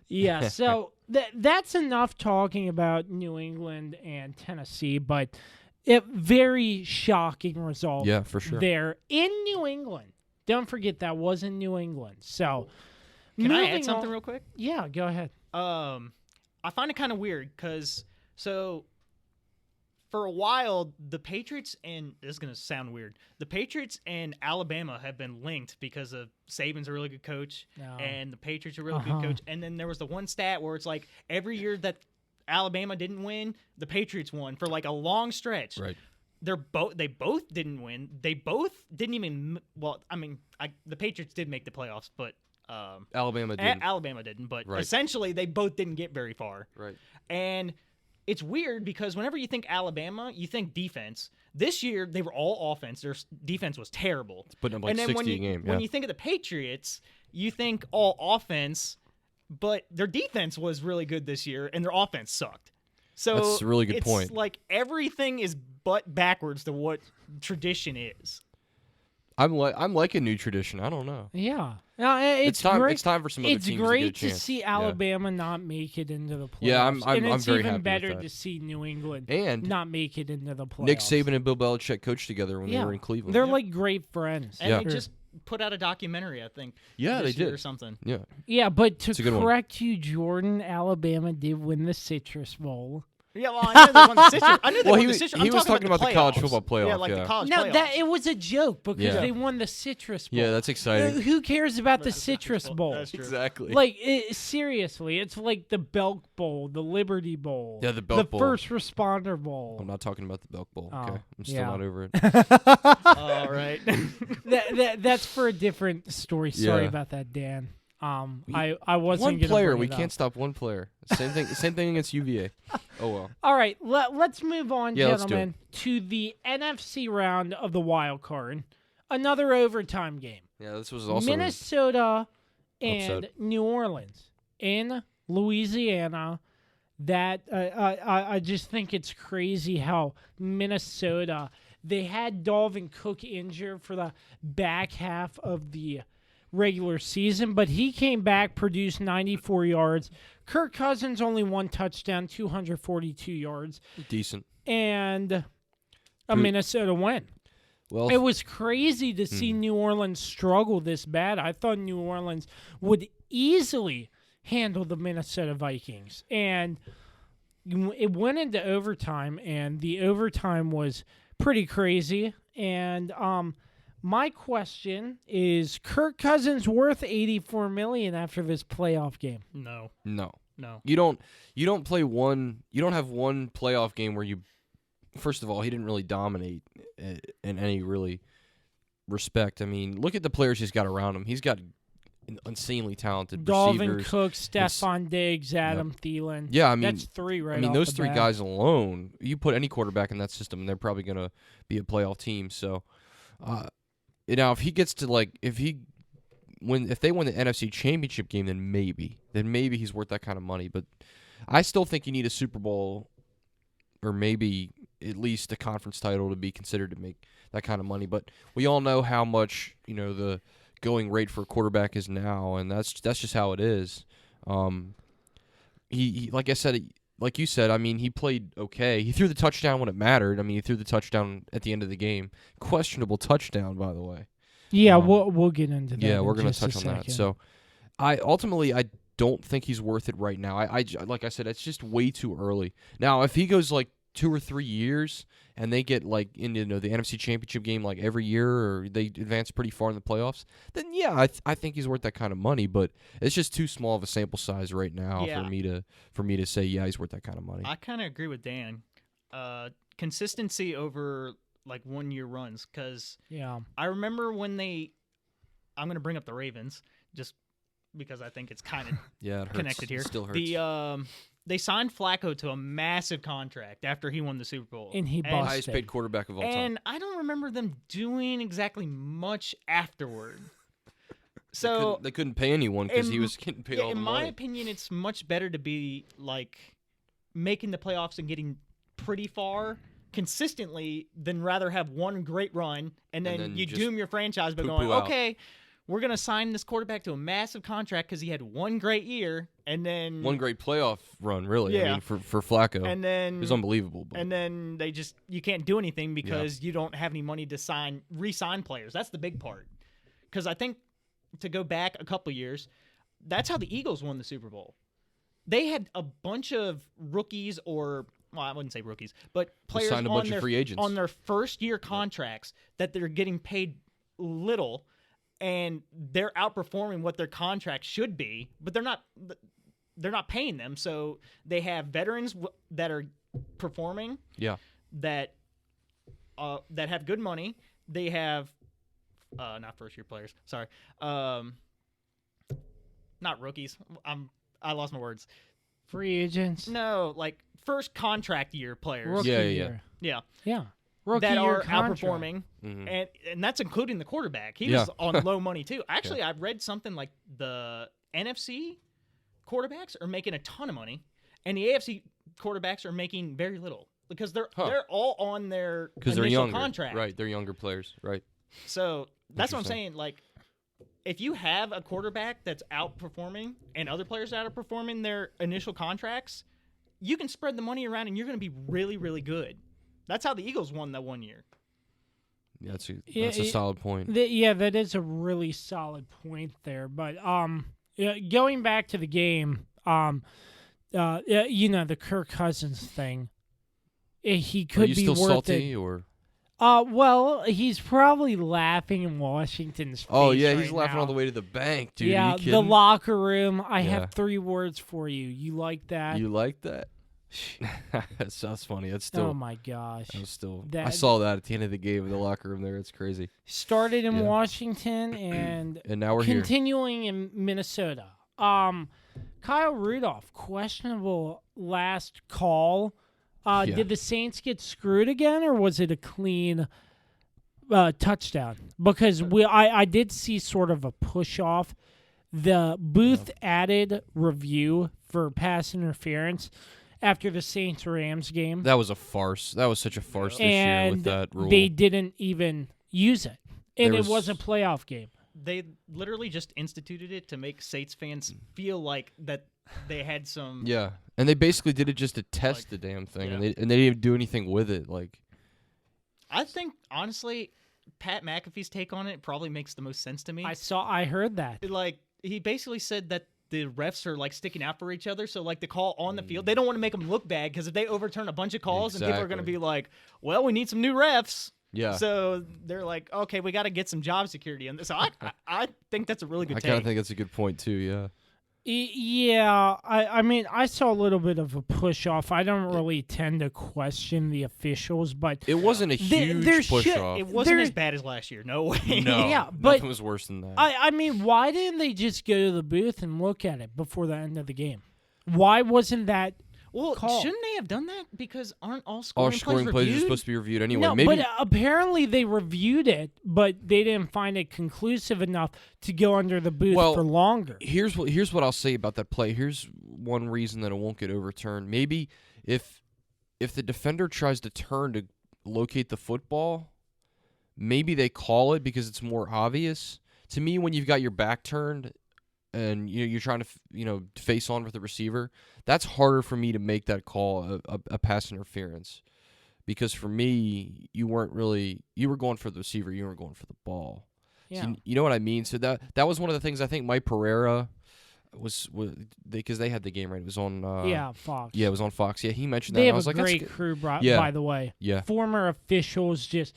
Speaker 2: Yeah, so that's enough talking about New England and Tennessee, but a very shocking result.
Speaker 4: Yeah, for sure.
Speaker 2: There in New England. Don't forget that was in New England. So,
Speaker 5: can I add something real quick?
Speaker 2: Yeah, go ahead.
Speaker 5: I find it kind of weird because for a while the Patriots and this is gonna sound weird. The Patriots and Alabama have been linked because of Saban's a really good coach and the Patriots are a really good coach. And then there was the one stat where it's like every year that Alabama didn't win, the Patriots won for like a long stretch.
Speaker 4: Right.
Speaker 5: They both didn't win. They both didn't even. Well, I mean, the Patriots did make the playoffs, but.
Speaker 4: Alabama didn't.
Speaker 5: Alabama didn't, but essentially they both didn't get very far.
Speaker 4: Right.
Speaker 5: And it's weird because whenever you think Alabama, you think defense. This year they were all offense. Their defense was terrible.
Speaker 4: It's putting up like 60 a game.
Speaker 5: When you think of the Patriots, you think all offense, but their defense was really good this year, and their offense sucked. So
Speaker 4: that's a really good point.
Speaker 5: It's like everything is butt backwards to what tradition is.
Speaker 4: I'm like a new tradition. I don't know.
Speaker 2: Yeah. It's time.
Speaker 4: Great. It's time for some other teams to get a chance.
Speaker 2: It's great to see Alabama not make it into the playoffs.
Speaker 4: Yeah, I'm very happy with that.
Speaker 2: And it's even better to see New England not make it into the playoffs.
Speaker 4: Nick Saban and Bill Belichick coached together when they were in Cleveland.
Speaker 2: They're like great friends.
Speaker 5: And put out a documentary, I think.
Speaker 4: Yeah, they did
Speaker 5: or something.
Speaker 4: Yeah.
Speaker 2: Yeah, but to
Speaker 4: a
Speaker 2: correct you, Jordan, Alabama did win the Citrus Bowl.
Speaker 5: Yeah, well, I knew they won the Citrus. I knew they won the Citrus.
Speaker 4: He was talking about the college
Speaker 5: playoffs.
Speaker 4: football playoff.
Speaker 5: Yeah, like the college
Speaker 2: No,
Speaker 5: playoffs.
Speaker 2: it was a joke because they won the Citrus Bowl.
Speaker 4: Yeah, that's exciting.
Speaker 2: Who cares about the Citrus Bowl?
Speaker 5: That's true.
Speaker 4: Exactly.
Speaker 2: Like, seriously, it's like the Belk Bowl, the Liberty Bowl.
Speaker 4: Yeah, the Belk Bowl.
Speaker 2: First Responder Bowl.
Speaker 4: I'm not talking about the Belk Bowl.
Speaker 2: Oh,
Speaker 4: Okay, I'm still not over it.
Speaker 5: All right.
Speaker 2: That's for a different story. Sorry
Speaker 4: Yeah.
Speaker 2: about that, Dan. I wasn't
Speaker 4: One
Speaker 2: gonna
Speaker 4: player.
Speaker 2: bring
Speaker 4: We
Speaker 2: it
Speaker 4: can't
Speaker 2: up.
Speaker 4: stop one player. Same thing. Same thing against UVA. Oh well.
Speaker 2: All right, let's move on,
Speaker 4: Yeah, let's do
Speaker 2: gentlemen, to the NFC round of the wild card. Another overtime game.
Speaker 4: Yeah, this was also
Speaker 2: Minnesota and
Speaker 4: upset.
Speaker 2: New Orleans in Louisiana. That I just think it's crazy how Minnesota, they had Dalvin Cook injured for the back half of the regular season, but he came back, produced 94 yards. Kirk Cousins only one touchdown, 242 yards,
Speaker 4: decent.
Speaker 2: and a Minnesota win.
Speaker 4: Well,
Speaker 2: It was crazy to see New Orleans struggle this bad. I thought New Orleans would easily handle the Minnesota Vikings, and it went into overtime, and the overtime was pretty crazy. And my question is, Kirk Cousins worth $84 million after this playoff game?
Speaker 5: No.
Speaker 4: You don't play one. You don't have one playoff game where you. First of all, he didn't really dominate in any really respect. I mean, look at the players he's got around him. He's got insanely talented
Speaker 2: Dalvin
Speaker 4: receivers.
Speaker 2: Cook, Stephon Diggs, Adam Thielen.
Speaker 4: Yeah, I mean,
Speaker 2: that's three right
Speaker 4: I mean,
Speaker 2: off
Speaker 4: those
Speaker 2: the
Speaker 4: three
Speaker 2: bat.
Speaker 4: guys alone, you put any quarterback in that system, and they're probably going to be a playoff team. So, now if he gets to if they win the NFC Championship game, then maybe he's worth that kind of money. But I still think you need a Super Bowl, or maybe at least a conference title to be considered to make that kind of money. But we all know how much the going rate for a quarterback is now, and that's just how it is. He like you said, I mean, he played okay. He threw the touchdown when it mattered. I mean, he threw the touchdown at the end of the game. Questionable touchdown, by the way.
Speaker 2: Yeah, we'll get into that.
Speaker 4: Yeah, we're
Speaker 2: going to
Speaker 4: touch on that. So, I don't think he's worth it right now. I like I said, it's just way too early. Now, if he goes 2 or 3 years and they get into the NFC Championship game every year, or they advance pretty far in the playoffs, then yeah, I think he's worth that kind of money. But it's just too small of a sample size right now for me to say he's worth that kind of money.
Speaker 5: I kind of agree with Dan. Consistency over 1 year runs, because I remember when I'm going to bring up the Ravens just because I think it's kind of
Speaker 4: it
Speaker 5: connected here.
Speaker 4: It still hurts.
Speaker 5: They signed Flacco to a massive contract after he won the Super Bowl.
Speaker 2: And he busted.
Speaker 4: Highest paid quarterback of all time.
Speaker 5: And I don't remember them doing exactly much afterward. So
Speaker 4: they couldn't pay anyone because he was getting paid all the
Speaker 5: in
Speaker 4: money.
Speaker 5: my opinion, it's much better to be making the playoffs and getting pretty far consistently than rather have one great run and then you doom your franchise by going, okay, we're going to sign this quarterback to a massive contract because he had one great year and then
Speaker 4: one great playoff run, really.
Speaker 5: Yeah.
Speaker 4: I mean, for Flacco,
Speaker 5: and then
Speaker 4: it was unbelievable. But.
Speaker 5: And then you can't do anything because you don't have any money to re-sign players. That's the big part. Because I think to go back a couple years, that's how the Eagles won the Super Bowl. They had a bunch of rookies I wouldn't say rookies, but players
Speaker 4: signed a bunch of free agents
Speaker 5: on their first year contracts that they're getting paid little, and they're outperforming what their contract should be, but they're not paying them. So they have veterans that are performing, that have good money. They have not first year players. Sorry, not rookies. I lost my words.
Speaker 2: Free agents.
Speaker 5: No, first contract year players.
Speaker 2: Rookie year.
Speaker 5: Yeah.
Speaker 2: Rookie
Speaker 5: that
Speaker 2: year
Speaker 5: are
Speaker 2: contract.
Speaker 5: outperforming, and that's including the quarterback. He was on low money too. Actually, I've read something like the NFC quarterbacks are making a ton of money, and the AFC quarterbacks are making very little because they're all on their initial
Speaker 4: they're younger,
Speaker 5: contract.
Speaker 4: Right? They're younger players, right?
Speaker 5: So that's what I'm saying. If you have a quarterback that's outperforming and other players that are outperforming their initial contracts, you can spread the money around and you're going to be really, really good. That's how the Eagles won that 1 year.
Speaker 4: That's a solid point.
Speaker 2: That is a really solid point there. But going back to the game, the Kirk Cousins thing, he could be
Speaker 4: still
Speaker 2: worth
Speaker 4: salty
Speaker 2: it.
Speaker 4: Or?
Speaker 2: Well, he's probably laughing in Washington's face.
Speaker 4: Oh yeah, he's
Speaker 2: right
Speaker 4: laughing
Speaker 2: now.
Speaker 4: all the way to the bank, dude.
Speaker 2: Yeah,
Speaker 4: Are you
Speaker 2: the
Speaker 4: kidding?
Speaker 2: locker room. I have 3 words for you. You like that?
Speaker 4: You like that? That's funny. That's still.
Speaker 2: Oh my gosh.
Speaker 4: I saw that at the end of the game in the locker room there. It's crazy.
Speaker 2: Started in Washington and
Speaker 4: now we're
Speaker 2: continuing in Minnesota. Kyle Rudolph, questionable last call. Did the Saints get screwed again, or was it a clean touchdown? Because I did see sort of a push off. The booth added review for pass interference after the Saints-Rams game.
Speaker 4: That was a farce. That was such a farce this year with that rule.
Speaker 2: They didn't even use it, and it was a playoff game.
Speaker 5: They literally just instituted it to make Saints fans feel like that they had some.
Speaker 4: Yeah, and they basically did it just to test the damn thing, and they didn't even do anything with it. Like,
Speaker 5: I think honestly, Pat McAfee's take on it probably makes the most sense to me.
Speaker 2: I heard that.
Speaker 5: Like, he basically said that the refs are like sticking out for each other, so like the call on the field, they don't want to make them look bad because if they overturn a bunch of calls, and people are going to be like, "Well, we need some new refs."
Speaker 4: Yeah.
Speaker 5: So they're like, "Okay, we got to get some job security." And so I think that's a really good.
Speaker 4: I kind of think that's a good point too. Yeah.
Speaker 2: Yeah, I mean, I saw a little bit of a push off. I don't really tend to question the officials, but
Speaker 4: it wasn't a huge push off.
Speaker 5: It wasn't as bad as last year. No way.
Speaker 4: No,
Speaker 2: yeah, but
Speaker 4: nothing was worse than that.
Speaker 2: I mean, why didn't they just go to the booth and look at it before the end of the game? Why wasn't that?
Speaker 5: Well,
Speaker 2: call?
Speaker 5: Shouldn't they have done that? Because aren't all
Speaker 4: All
Speaker 5: scoring
Speaker 4: plays are supposed to be reviewed anyway.
Speaker 2: No,
Speaker 4: Maybe.
Speaker 2: but apparently they reviewed it, but they didn't find it conclusive enough to go under the booth for longer.
Speaker 4: Here's what I'll say about that play. Here's one reason that it won't get overturned. Maybe if the defender tries to turn to locate the football, maybe they call it because it's more obvious. To me, when you've got your back turned and you're trying to face on with the receiver, that's harder for me to make that call a pass interference, because for me you were going for the receiver, you weren't going for the ball.
Speaker 2: Yeah.
Speaker 4: So you know what I mean? So that was one of the things I think Mike Pereira was because they had the game right. It was on
Speaker 2: Fox.
Speaker 4: Yeah, it was on Fox. Yeah, he mentioned
Speaker 2: they
Speaker 4: that.
Speaker 2: have
Speaker 4: I was
Speaker 2: a
Speaker 4: like,
Speaker 2: great crew, by the way.
Speaker 4: Yeah,
Speaker 2: former officials just.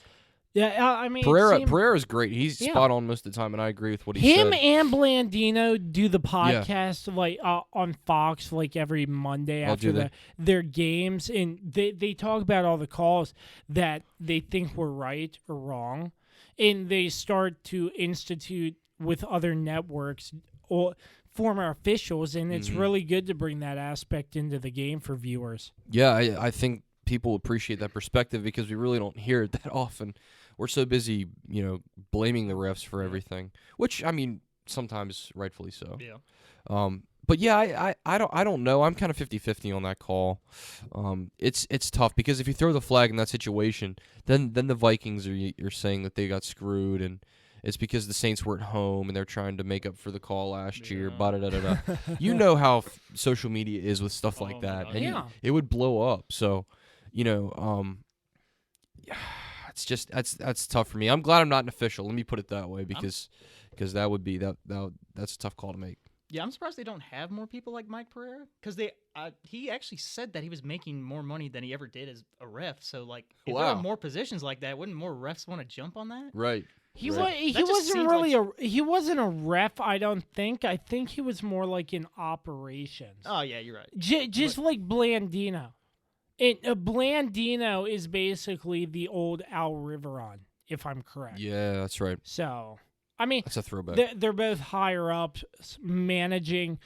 Speaker 2: Yeah, I mean,
Speaker 4: Pereira's great. He's spot on most of the time, and I agree with what he said.
Speaker 2: Him and Blandino do the podcast like on Fox like every Monday after their games, and they talk about all the calls that they think were right or wrong, and they start to institute with other networks or former officials, and it's really good to bring that aspect into the game for viewers.
Speaker 4: Yeah, I think people appreciate that perspective because we really don't hear it that often. We're so busy, blaming the refs for everything, which, I mean, sometimes rightfully so.
Speaker 5: Yeah.
Speaker 4: But yeah, I don't know. I'm kind of 50-50 on that call. It's tough because if you throw the flag in that situation, then the Vikings you're saying that they got screwed, and it's because the Saints were at home and they're trying to make up for the call last year. Da-da-da-da-da. You know how social media is with stuff like that, and it would blow up. So, it's just that's tough for me. I'm glad I'm not an official. Let me put it that way, because that would be that's a tough call to make.
Speaker 5: Yeah, I'm surprised they don't have more people like Mike Pereira, because he actually said that he was making more money than he ever did as a ref. So like, if there were more positions like that, wouldn't more refs want to jump on that?
Speaker 4: Right.
Speaker 2: He wasn't really he wasn't a ref. I don't think. I think he was more like in operations.
Speaker 5: Oh yeah, you're right.
Speaker 2: Just like Blandino. Blandino is basically the old Al Riveron, if I'm correct.
Speaker 4: Yeah, that's right.
Speaker 2: So, I mean,
Speaker 4: that's a throwback.
Speaker 2: They're both higher up, managing,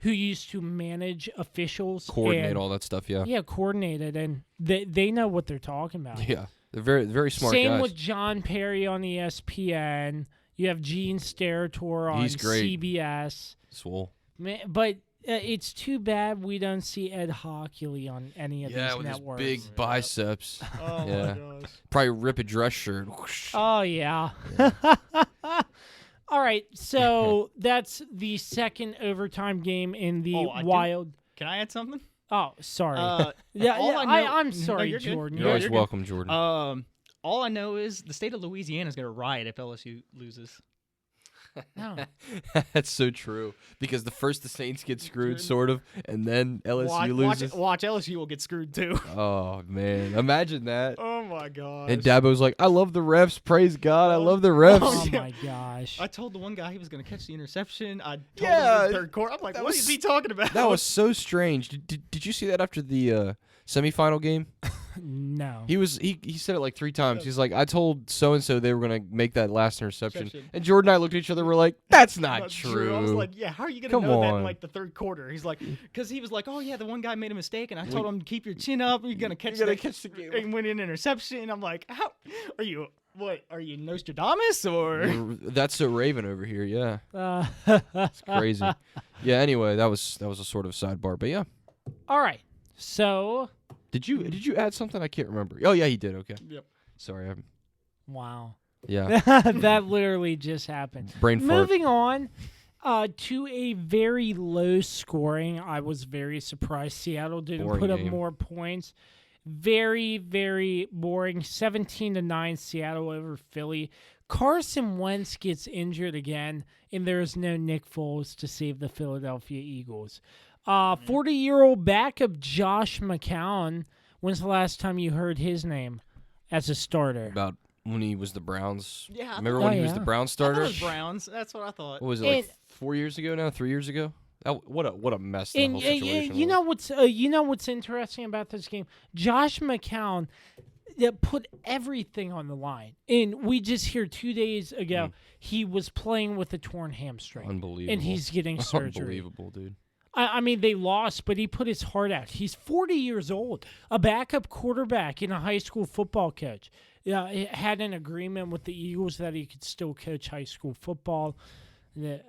Speaker 2: who used to manage officials,
Speaker 4: coordinate all that stuff. Yeah,
Speaker 2: coordinated, and they know what they're talking about.
Speaker 4: Yeah, they're very very smart
Speaker 2: Same
Speaker 4: guys.
Speaker 2: with John Perry on ESPN. You have Gene Steratore on CBS.
Speaker 4: Swole.
Speaker 2: But it's too bad we don't see Ed Hockley on any of these
Speaker 4: with
Speaker 2: networks.
Speaker 4: His big biceps.
Speaker 5: Oh my gosh.
Speaker 4: Probably rip a dress shirt.
Speaker 2: Oh yeah. All right, so that's the second overtime game in the Wild.
Speaker 5: Can I add something?
Speaker 2: Oh, sorry.
Speaker 5: I'm
Speaker 2: sorry,
Speaker 5: no,
Speaker 2: Jordan.
Speaker 4: You're always welcome, Jordan.
Speaker 5: All I know is the state of Louisiana is going to riot if LSU loses.
Speaker 2: No.
Speaker 4: That's so true. Because the Saints get screwed, sort of, and then LSU loses.
Speaker 5: Watch LSU will get screwed too.
Speaker 4: Oh, man. Imagine that.
Speaker 5: Oh, my gosh.
Speaker 4: And Dabo's like, I love the refs. Praise God. I love the refs.
Speaker 2: Oh, my gosh.
Speaker 5: I told the one guy he was going to catch the interception. I told him in the third quarter. I'm like, what is he talking about?
Speaker 4: That was so strange. Did you see that after the semifinal game?
Speaker 2: No.
Speaker 4: He said it like 3 times. He's like, I told so-and-so they were going to make that last interception. And Jordan and I looked at each other. We're like, that's not true.
Speaker 5: I was like, yeah, how are you going to know that in like the third quarter? He's like, because he was like, oh, yeah, the one guy made a mistake. And I told him, keep your chin up. You're going to catch the game. And win an interception. I'm like, how are you? What, are you Nostradamus or?
Speaker 4: That's so Raven over here, yeah. It's crazy. Yeah, anyway, that was a sort of sidebar. But yeah.
Speaker 2: All right. So.
Speaker 4: Did you add something? I can't remember. Oh, yeah, he did. Okay.
Speaker 5: Yep.
Speaker 4: Sorry.
Speaker 2: Wow.
Speaker 4: Yeah.
Speaker 2: That literally just happened.
Speaker 4: Brain fart.
Speaker 2: Moving on to a very low scoring. I was very surprised Seattle didn't put up more points. Very, very boring. 17-9 Seattle over Philly. Carson Wentz gets injured again, and there is no Nick Foles to save the Philadelphia Eagles. 40-year-old backup Josh McCown. When's the last time you heard his name as a starter?
Speaker 4: About when he was the Browns.
Speaker 5: Yeah.
Speaker 4: Remember when he was the Browns starter?
Speaker 5: I thought it was Browns. That's what I thought.
Speaker 4: What was it, like 4 years ago now? 3 years ago? What a mess the whole situation was.
Speaker 2: You know what's interesting about this game? Josh McCown put everything on the line. And we just hear 2 days ago he was playing with a torn hamstring.
Speaker 4: Unbelievable.
Speaker 2: And he's getting surgery.
Speaker 4: Unbelievable, dude.
Speaker 2: I mean, they lost, but he put his heart out. He's 40 years old, a backup quarterback and a high school football coach. Had an agreement with the Eagles that he could still coach high school football.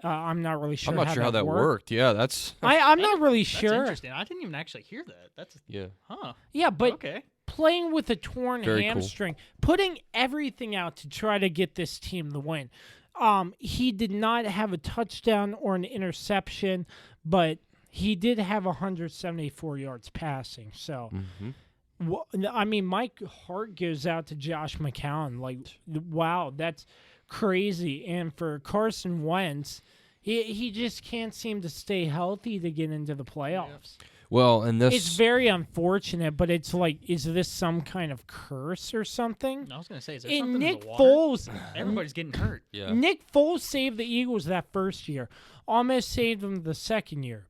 Speaker 2: I'm not really sure.
Speaker 4: I'm not sure how that worked. Yeah, that's.
Speaker 2: I'm not really sure.
Speaker 5: That's interesting. I didn't even actually hear that. That's Huh.
Speaker 2: Yeah, but
Speaker 5: okay.
Speaker 2: Playing with a torn
Speaker 4: Very
Speaker 2: hamstring, putting everything out to try to get this team the win. He did not have a touchdown or an interception, but he did have 174 yards passing. So, I mean, my heart goes out to Josh McCown. Like, wow, that's crazy. And for Carson Wentz, he just can't seem to stay healthy to get into the playoffs.
Speaker 4: Well, and this...
Speaker 2: It's very unfortunate, but it's like, is this some kind of curse or something?
Speaker 5: I was going to say, is there something
Speaker 2: Nick
Speaker 5: in the water?
Speaker 2: Foles...
Speaker 5: Everybody's getting hurt.
Speaker 4: Yeah.
Speaker 2: Nick Foles saved the Eagles that first year. Almost saved them the second year.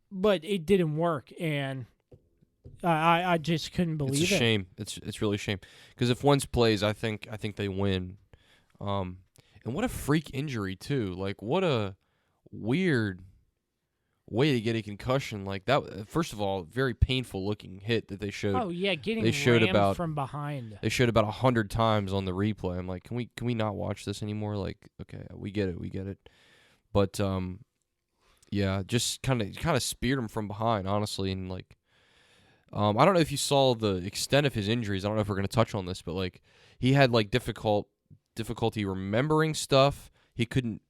Speaker 2: But it didn't work, and I just couldn't believe it.
Speaker 4: It's a shame. It's really a shame. Because if Wentz plays, I think they win. And what a freak injury, too. Like, what a weird way to get a concussion like that. First of all, very painful looking hit that they showed.
Speaker 2: Oh yeah, getting rammed from behind.
Speaker 4: They showed about 100 times on the replay. I'm like, can we not watch this anymore? Like, okay, we get it. But yeah, just kind of speared him from behind, honestly, and like, I don't know if you saw the extent of his injuries. I don't know if we're gonna touch on this, but like, he had like difficulty remembering stuff. He could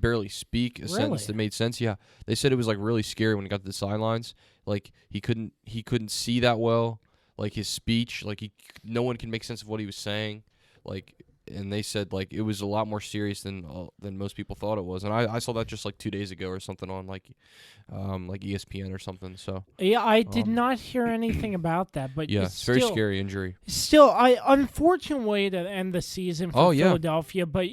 Speaker 4: barely speak a sentence that made sense. Yeah, they said it was like really scary when he got to the sidelines. Like he couldn't see that well. Like his speech, like no one can make sense of what he was saying. Like, and they said like it was a lot more serious than most people thought it was. And I saw that just like 2 days ago or something on like ESPN or something. So
Speaker 2: yeah, I did not hear anything about that. But
Speaker 4: yeah, it's very scary injury.
Speaker 2: Still, unfortunate way to end the season for Philadelphia. But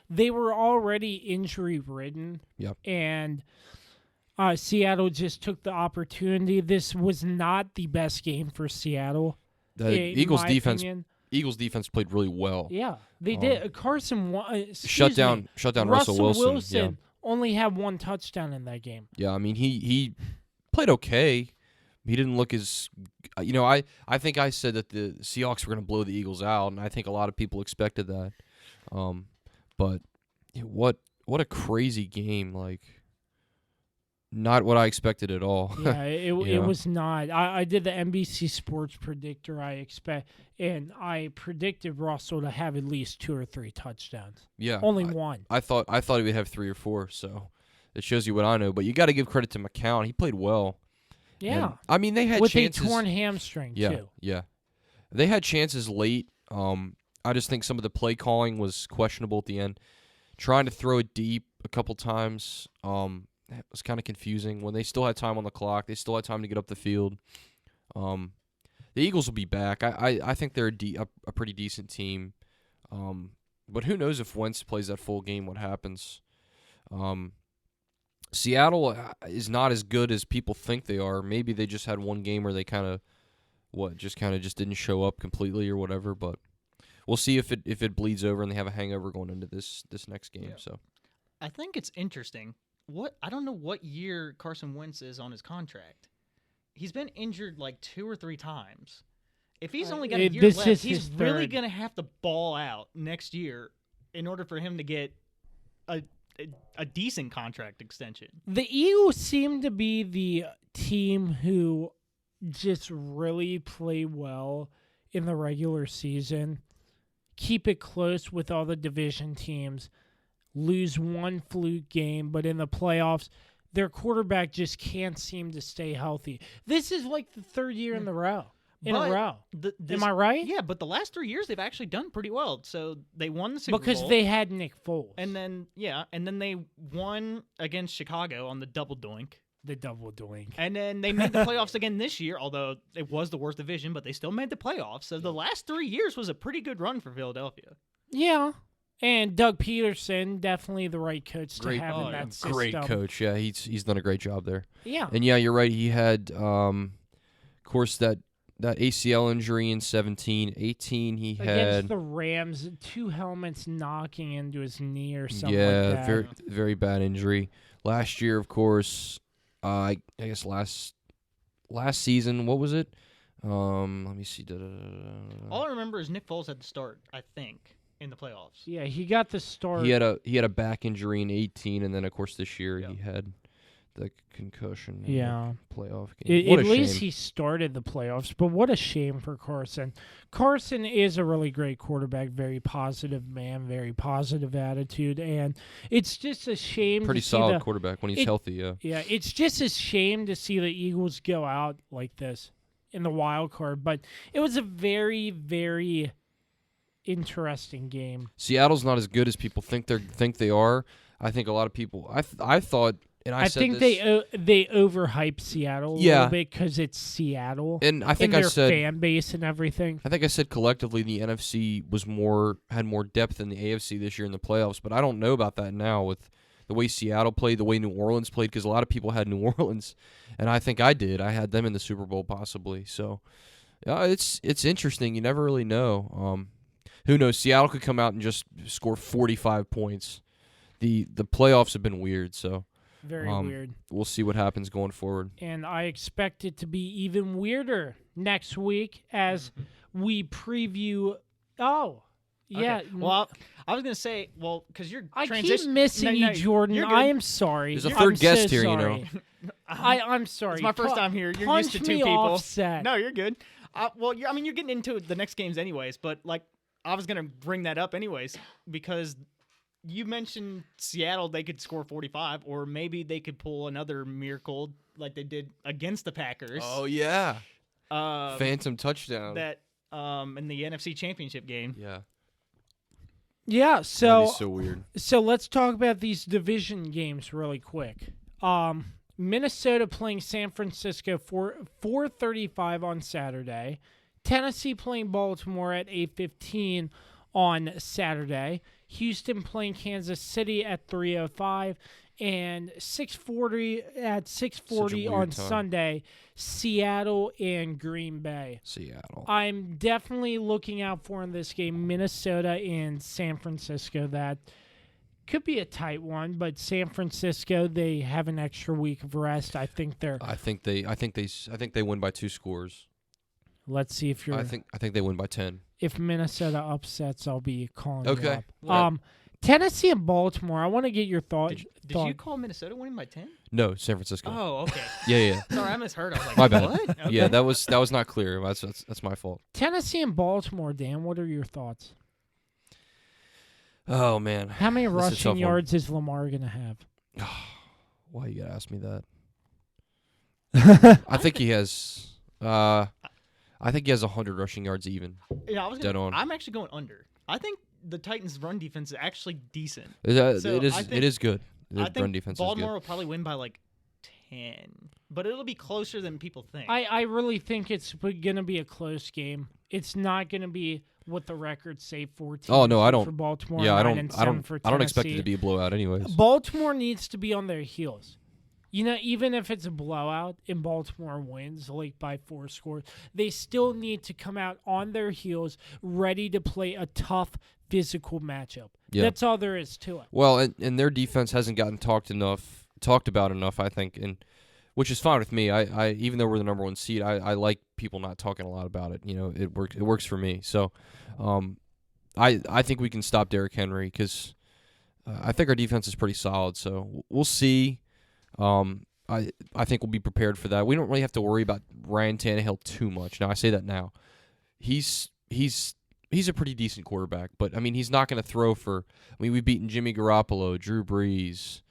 Speaker 2: they were already injury ridden.
Speaker 4: Yep.
Speaker 2: And Seattle just took the opportunity. This was not the best game for Seattle.
Speaker 4: The Eagles defense played really well.
Speaker 2: Yeah, they did. Carson
Speaker 4: shut down Russell Wilson.
Speaker 2: Only had one touchdown in that game.
Speaker 4: Yeah, I mean he played okay. He didn't look as I think I said that the Seahawks were going to blow the Eagles out, and I think a lot of people expected that. But what a crazy game! Like, not what I expected at all.
Speaker 2: Yeah, it was not. I did the NBC Sports Predictor. And I predicted Russell to have at least 2 or 3 touchdowns.
Speaker 4: Yeah,
Speaker 2: only one.
Speaker 4: I thought he would have 3 or 4. So it shows you what I know. But you got to give credit to McCown. He played well.
Speaker 2: Yeah,
Speaker 4: and, I mean they had
Speaker 2: with
Speaker 4: chances
Speaker 2: a torn hamstring too.
Speaker 4: Yeah, they had chances late. I just think some of the play calling was questionable at the end. Trying to throw it deep a couple times it was kind of confusing. When they still had time on the clock, they still had time to get up the field. The Eagles will be back. I think they're a pretty decent team. But who knows if Wentz plays that full game, what happens. Seattle is not as good as people think they are. Maybe they just had one game where they just didn't show up completely or whatever, but we'll see if it bleeds over and they have a hangover going into this next game.
Speaker 5: Yeah.
Speaker 4: So
Speaker 5: I think it's interesting. I don't know what year Carson Wentz is on his contract. He's been injured like 2 or 3 times. If he's only got a year left, he's really going to have to ball out next year in order for him to get a decent contract extension.
Speaker 2: The Eagles seem to be the team who just really play well in the regular season, keep it close with all the division teams, lose one fluke game, but in the playoffs, their quarterback just can't seem to stay healthy. This is like the 3rd year in a row. Am I right?
Speaker 5: Yeah, but the last 3 years they've actually done pretty well. So they won the Super Bowl
Speaker 2: because they had Nick Foles,
Speaker 5: and then they won against Chicago on the double doink. And then they made the playoffs again this year, although it was the worst division, but they still made the playoffs. So the last 3 years was a pretty good run for Philadelphia.
Speaker 2: Yeah. And Doug Peterson, definitely the right coach to have in that system.
Speaker 4: Great coach. Yeah, he's done a great job there.
Speaker 2: Yeah.
Speaker 4: And yeah, you're right. He had, of course, that ACL injury in 17. 18, he had...
Speaker 2: Against the Rams, 2 helmets knocking into his knee or something like that.
Speaker 4: Yeah, very, very bad injury. Last year, of course, I guess last season, what was it? Let me see.
Speaker 5: All I remember is Nick Foles had to start, I think, in the playoffs.
Speaker 2: Yeah, he got the start.
Speaker 4: He had a back injury in 18, and then, of course, this year he had the concussion.
Speaker 2: Yeah.
Speaker 4: Playoff game.
Speaker 2: At least he started the playoffs, but what a shame for Carson. Carson is a really great quarterback, very positive man, very positive attitude, and it's just a shame.
Speaker 4: Pretty solid quarterback when he's healthy, yeah.
Speaker 2: Yeah, it's just a shame to see the Eagles go out like this in the wild card, but it was a very, very interesting game.
Speaker 4: Seattle's not as good as people think they are. I think a lot of people. I thought. And I
Speaker 2: think they overhype Seattle a little bit because it's Seattle,
Speaker 4: and I think
Speaker 2: their fan base and everything.
Speaker 4: I think I said collectively the NFC had more depth than the AFC this year in the playoffs, but I don't know about that now with the way Seattle played, the way New Orleans played, because a lot of people had New Orleans, and I think I did. I had them in the Super Bowl possibly. So, yeah, it's interesting. You never really know. Who knows? Seattle could come out and just score 45 points. The playoffs have been weird, so.
Speaker 2: Very weird.
Speaker 4: We'll see what happens going forward.
Speaker 2: And I expect it to be even weirder next week as we preview. Oh, yeah.
Speaker 5: Okay. Well, I was going to say, because you're
Speaker 2: I keep missing you, Jordan. I am sorry.
Speaker 4: There's a third guest here,
Speaker 2: sorry.
Speaker 4: you know.
Speaker 2: I'm sorry.
Speaker 5: It's my first time here. You're used to 2 people.
Speaker 2: Offset.
Speaker 5: No, you're good. You're getting into the next games anyways, but I was going to bring that up anyways because you mentioned Seattle, they could score 45, or maybe they could pull another miracle like they did against the Packers.
Speaker 4: Oh, yeah. Phantom touchdown.
Speaker 5: That in the NFC Championship game.
Speaker 4: Yeah.
Speaker 2: Yeah, so
Speaker 4: that is so weird.
Speaker 2: So let's talk about these division games really quick. Minnesota playing San Francisco 4:35 on Saturday. Tennessee playing Baltimore at 8:15 on Saturday. Houston playing Kansas City at 3:05, and 6:40 on Sunday, Seattle and Green Bay.
Speaker 4: Seattle.
Speaker 2: I'm definitely looking out for in this game Minnesota and San Francisco. That could be a tight one, but San Francisco, they have an extra week of rest. I think they
Speaker 4: win by 2 scores.
Speaker 2: Let's see if you're.
Speaker 4: I think they win by 10.
Speaker 2: If Minnesota upsets, I'll be calling you
Speaker 4: Okay.
Speaker 2: up. Right. Tennessee and Baltimore. I want to get your thoughts.
Speaker 5: Did you call Minnesota winning by 10?
Speaker 4: No, San Francisco.
Speaker 5: Oh, okay.
Speaker 4: Yeah.
Speaker 5: Sorry, I misheard. I was like,
Speaker 4: my bad.
Speaker 5: What? Okay.
Speaker 4: Yeah, that was not clear. That's my fault.
Speaker 2: Tennessee and Baltimore, Dan. What are your thoughts?
Speaker 4: Oh man,
Speaker 2: how many rushing yards is Lamar gonna have?
Speaker 4: Why you gotta ask me that? I think he has. I think he has 100 rushing yards even.
Speaker 5: Yeah,
Speaker 4: dead on.
Speaker 5: I'm actually going under. I think the Titans' run defense is actually decent.
Speaker 4: It is good. The
Speaker 5: I think
Speaker 4: run defense
Speaker 5: Baltimore
Speaker 4: is
Speaker 5: will probably win by like 10, but it'll be closer than people think.
Speaker 2: I really think it's going to be a close game. It's not going to be what the records say 14.
Speaker 4: Oh no, I don't.
Speaker 2: For Baltimore,
Speaker 4: yeah,
Speaker 2: 9 and 7 for
Speaker 4: I don't expect
Speaker 2: Tennessee.
Speaker 4: it to be a blowout, anyways.
Speaker 2: Baltimore needs to be on their heels. Even if it's a blowout and Baltimore wins, like by 4 scores, they still need to come out on their heels, ready to play a tough physical matchup.
Speaker 4: Yeah.
Speaker 2: That's all there is to it.
Speaker 4: Well, and their defense hasn't gotten talked about enough, I think, and which is fine with me. I even though we're the number 1 seed, I like people not talking a lot about it. It works for me. So, I think we can stop Derrick Henry because I think our defense is pretty solid. So we'll see. I think we'll be prepared for that. We don't really have to worry about Ryan Tannehill too much. Now I say that now. He's a pretty decent quarterback, but I mean he's not going to throw for. I mean we've beaten Jimmy Garoppolo, Drew Brees.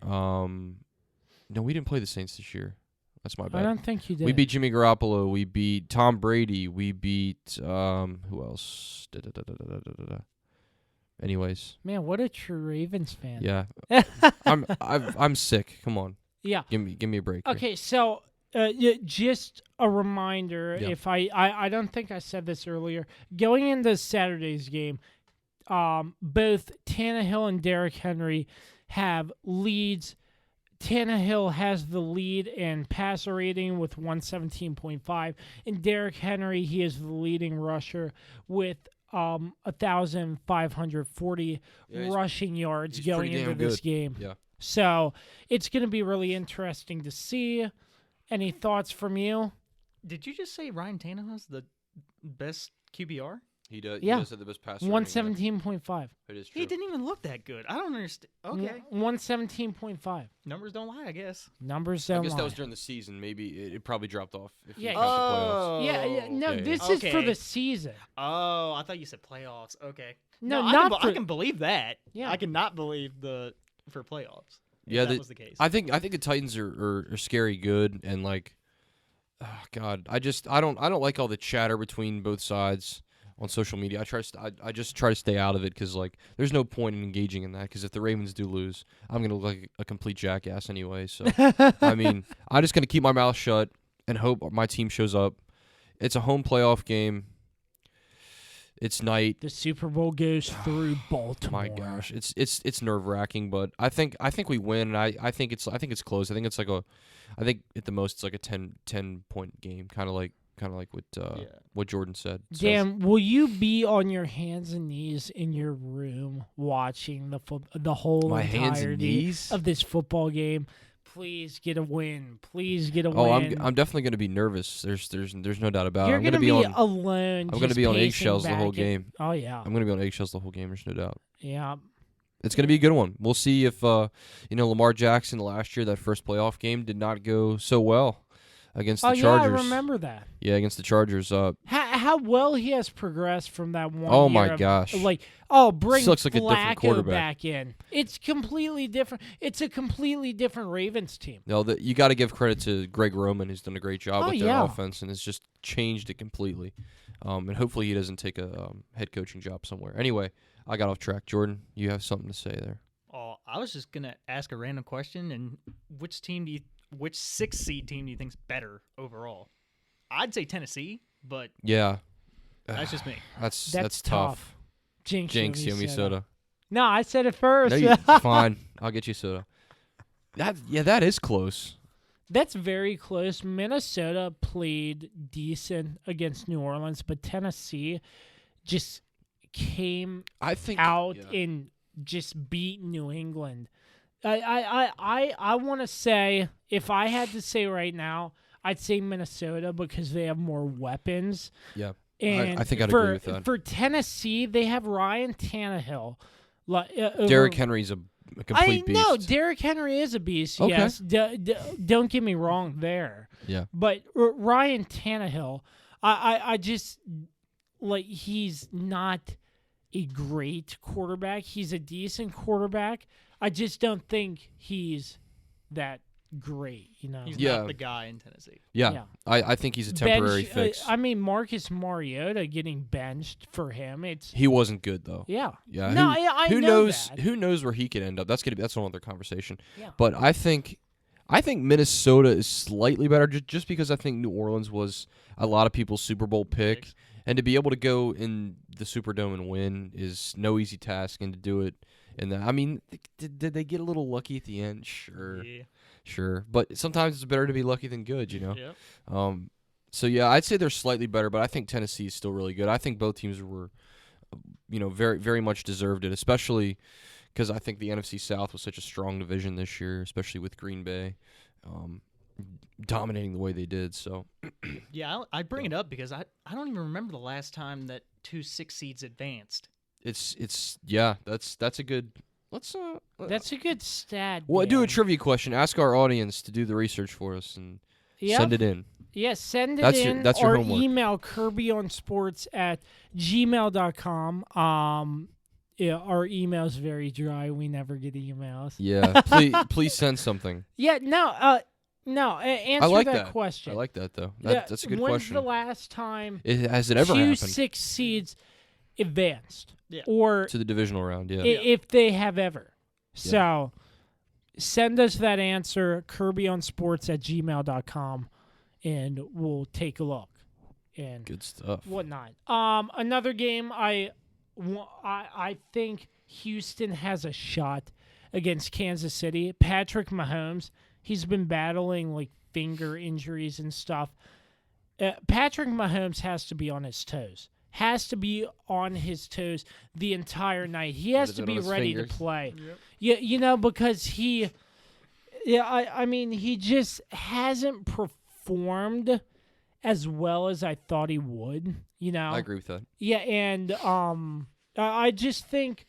Speaker 4: No, we didn't play the Saints this year. That's my bad.
Speaker 2: I don't think you did.
Speaker 4: We beat Jimmy Garoppolo. We beat Tom Brady. We beat who else? Anyways,
Speaker 2: man, what a true Ravens fan.
Speaker 4: yeah, I'm sick. Come on,
Speaker 2: Yeah.
Speaker 4: give me a break. Here.
Speaker 2: Okay, so just a reminder,
Speaker 4: Yeah.
Speaker 2: if I don't think I said this earlier, going into Saturday's game, both Tannehill and Derrick Henry have leads. Tannehill has the lead in passer rating with 117.5, and Derrick Henry, he is the leading rusher with 1,540 rushing yards
Speaker 4: he's
Speaker 2: going
Speaker 4: pretty
Speaker 2: into
Speaker 4: damn
Speaker 2: this
Speaker 4: good.
Speaker 2: game.
Speaker 4: Yeah.
Speaker 2: So it's going to be really interesting to see. Any thoughts from you?
Speaker 5: Did you just say Ryan Tannehill's the best QBR?
Speaker 4: He does.
Speaker 2: Yeah.
Speaker 4: He does have the best passer.
Speaker 2: 117.5.
Speaker 4: It is true.
Speaker 5: He didn't even look that good. I don't understand. Okay.
Speaker 2: 117.5.
Speaker 5: Numbers don't lie, I guess.
Speaker 2: Numbers
Speaker 4: I
Speaker 2: don't
Speaker 4: guess
Speaker 2: lie.
Speaker 4: that was during the season. Maybe it probably dropped off. If
Speaker 2: Yeah.
Speaker 4: you count the playoffs.
Speaker 2: Yeah. No,
Speaker 4: Yeah,
Speaker 2: this
Speaker 5: yeah.
Speaker 2: is for the season.
Speaker 5: Oh, I thought you said playoffs. Okay.
Speaker 2: No,
Speaker 5: I
Speaker 2: not
Speaker 5: can,
Speaker 2: for-
Speaker 5: I can believe that.
Speaker 2: Yeah.
Speaker 5: I cannot believe for playoffs. If
Speaker 4: Yeah,
Speaker 5: that was the case.
Speaker 4: I think the Titans are scary good and like, oh God, I don't like all the chatter between both sides on social media. I just try to stay out of it because like there's no point in engaging in that because if the Ravens do lose, I'm gonna look like a complete jackass anyway. So I mean, I'm just gonna keep my mouth shut and hope my team shows up. It's a home playoff game. It's night.
Speaker 2: The Super Bowl goes through Baltimore.
Speaker 4: My gosh, it's nerve wracking, but I think we win, and I think it's close. I think it's I think at the most it's like a 10 point game, kind of like what Jordan said. So,
Speaker 2: Dan, will you be on your hands and knees in your room watching the whole
Speaker 4: My hands and
Speaker 2: entirety
Speaker 4: knees?
Speaker 2: of this football game? Please get a win. Please get a
Speaker 4: oh,
Speaker 2: win.
Speaker 4: I'm definitely going to be nervous. There's no doubt about it.
Speaker 2: You're
Speaker 4: I'm going to
Speaker 2: be
Speaker 4: on
Speaker 2: alone.
Speaker 4: I'm going to be on eggshells the whole game.
Speaker 2: Oh yeah.
Speaker 4: I'm going to be on eggshells the whole game. There's no doubt.
Speaker 2: Yeah.
Speaker 4: It's going to be a good one. We'll see if Lamar Jackson last year, that first playoff game, did not go so well against the Chargers.
Speaker 2: Yeah, I remember that.
Speaker 4: Yeah, against the Chargers.
Speaker 2: How well he has progressed from that one.
Speaker 4: Oh
Speaker 2: year
Speaker 4: my
Speaker 2: of,
Speaker 4: gosh!
Speaker 2: Bring
Speaker 4: This looks like a different
Speaker 2: Flacco
Speaker 4: quarterback.
Speaker 2: back in. It's completely different. It's a completely different Ravens team.
Speaker 4: No, you got to give credit to Greg Roman, who's done a great job with their
Speaker 2: yeah.
Speaker 4: offense and has just changed it completely. And hopefully he doesn't take a head coaching job somewhere. Anyway, I got off track. Jordan, you have something to say there?
Speaker 5: Oh, I was just gonna ask a random question, and which 6th seed team do you think's better overall? I'd say Tennessee, but
Speaker 4: Yeah,
Speaker 5: that's just me.
Speaker 4: that's tough.
Speaker 2: Jinx,
Speaker 4: Yummy
Speaker 2: me
Speaker 4: soda.
Speaker 2: No, I said it first.
Speaker 4: No, fine. I'll get you soda. That is close.
Speaker 2: That's very close. Minnesota played decent against New Orleans, but Tennessee just came out and just beat New England. I want to say, if I had to say right now, I'd say Minnesota because they have more weapons.
Speaker 4: Yeah,
Speaker 2: And
Speaker 4: I think I'd agree with that.
Speaker 2: For Tennessee, they have Ryan Tannehill.
Speaker 4: Derrick Henry's a complete beast.
Speaker 2: No, Derrick Henry is a beast.
Speaker 4: Okay.
Speaker 2: Yes, don't get me wrong there.
Speaker 4: Yeah,
Speaker 2: but Ryan Tannehill, I just he's not a great quarterback. He's a decent quarterback. I just don't think he's that great.
Speaker 5: He's not the guy in Tennessee.
Speaker 4: Yeah. I think he's a temporary fix.
Speaker 2: Marcus Mariota getting benched for him.
Speaker 4: He wasn't good though.
Speaker 2: Yeah.
Speaker 4: Yeah.
Speaker 2: No, I
Speaker 4: who
Speaker 2: know
Speaker 4: knows?
Speaker 2: that.
Speaker 4: Who knows where he could end up? That's another conversation.
Speaker 2: Yeah.
Speaker 4: But I think Minnesota is slightly better just because I think New Orleans was a lot of people's Super Bowl pick, and to be able to go in the Superdome and win is no easy task, and to do it. And I mean, did they get a little lucky at the end? Sure. Yeah. Sure. But sometimes it's better to be lucky than good,
Speaker 5: Yep.
Speaker 4: So, yeah, I'd say they're slightly better, but I think Tennessee is still really good. I think both teams were, very, very much deserved it, especially because I think the NFC South was such a strong division this year, especially with Green Bay dominating the way they did. So,
Speaker 5: yeah, I bring it up because I don't even remember the last time that 2 6 seeds advanced.
Speaker 4: That's a good.
Speaker 2: That's a good stat.
Speaker 4: Well,
Speaker 2: Dan.
Speaker 4: do a trivia question. Ask our audience to do the research for us and send it in.
Speaker 2: Yes, send it in.
Speaker 4: That's your
Speaker 2: or
Speaker 4: homework.
Speaker 2: Email kirbyonsports@gmail.com. Our email's very dry. We never get emails.
Speaker 4: Yeah, please send something.
Speaker 2: Yeah, answer
Speaker 4: I like that
Speaker 2: question.
Speaker 4: I like that though. That's a good question.
Speaker 2: When's the last time
Speaker 4: Has it ever
Speaker 2: 2
Speaker 4: happened?
Speaker 2: 6 seeds advanced?
Speaker 5: Yeah.
Speaker 2: Or
Speaker 4: To the divisional round, yeah.
Speaker 2: if they have ever. So send us that answer, kirbyonsports@gmail.com, and we'll take a look. And
Speaker 4: Good stuff.
Speaker 2: whatnot. Another game I think Houston has a shot against Kansas City. Patrick Mahomes, he's been battling like finger injuries and stuff. Patrick Mahomes has to be on his toes. The entire night. He has to be ready to play. Yep. Because he just hasn't performed as well as I thought he would,
Speaker 4: I agree with that.
Speaker 2: Yeah, and I just think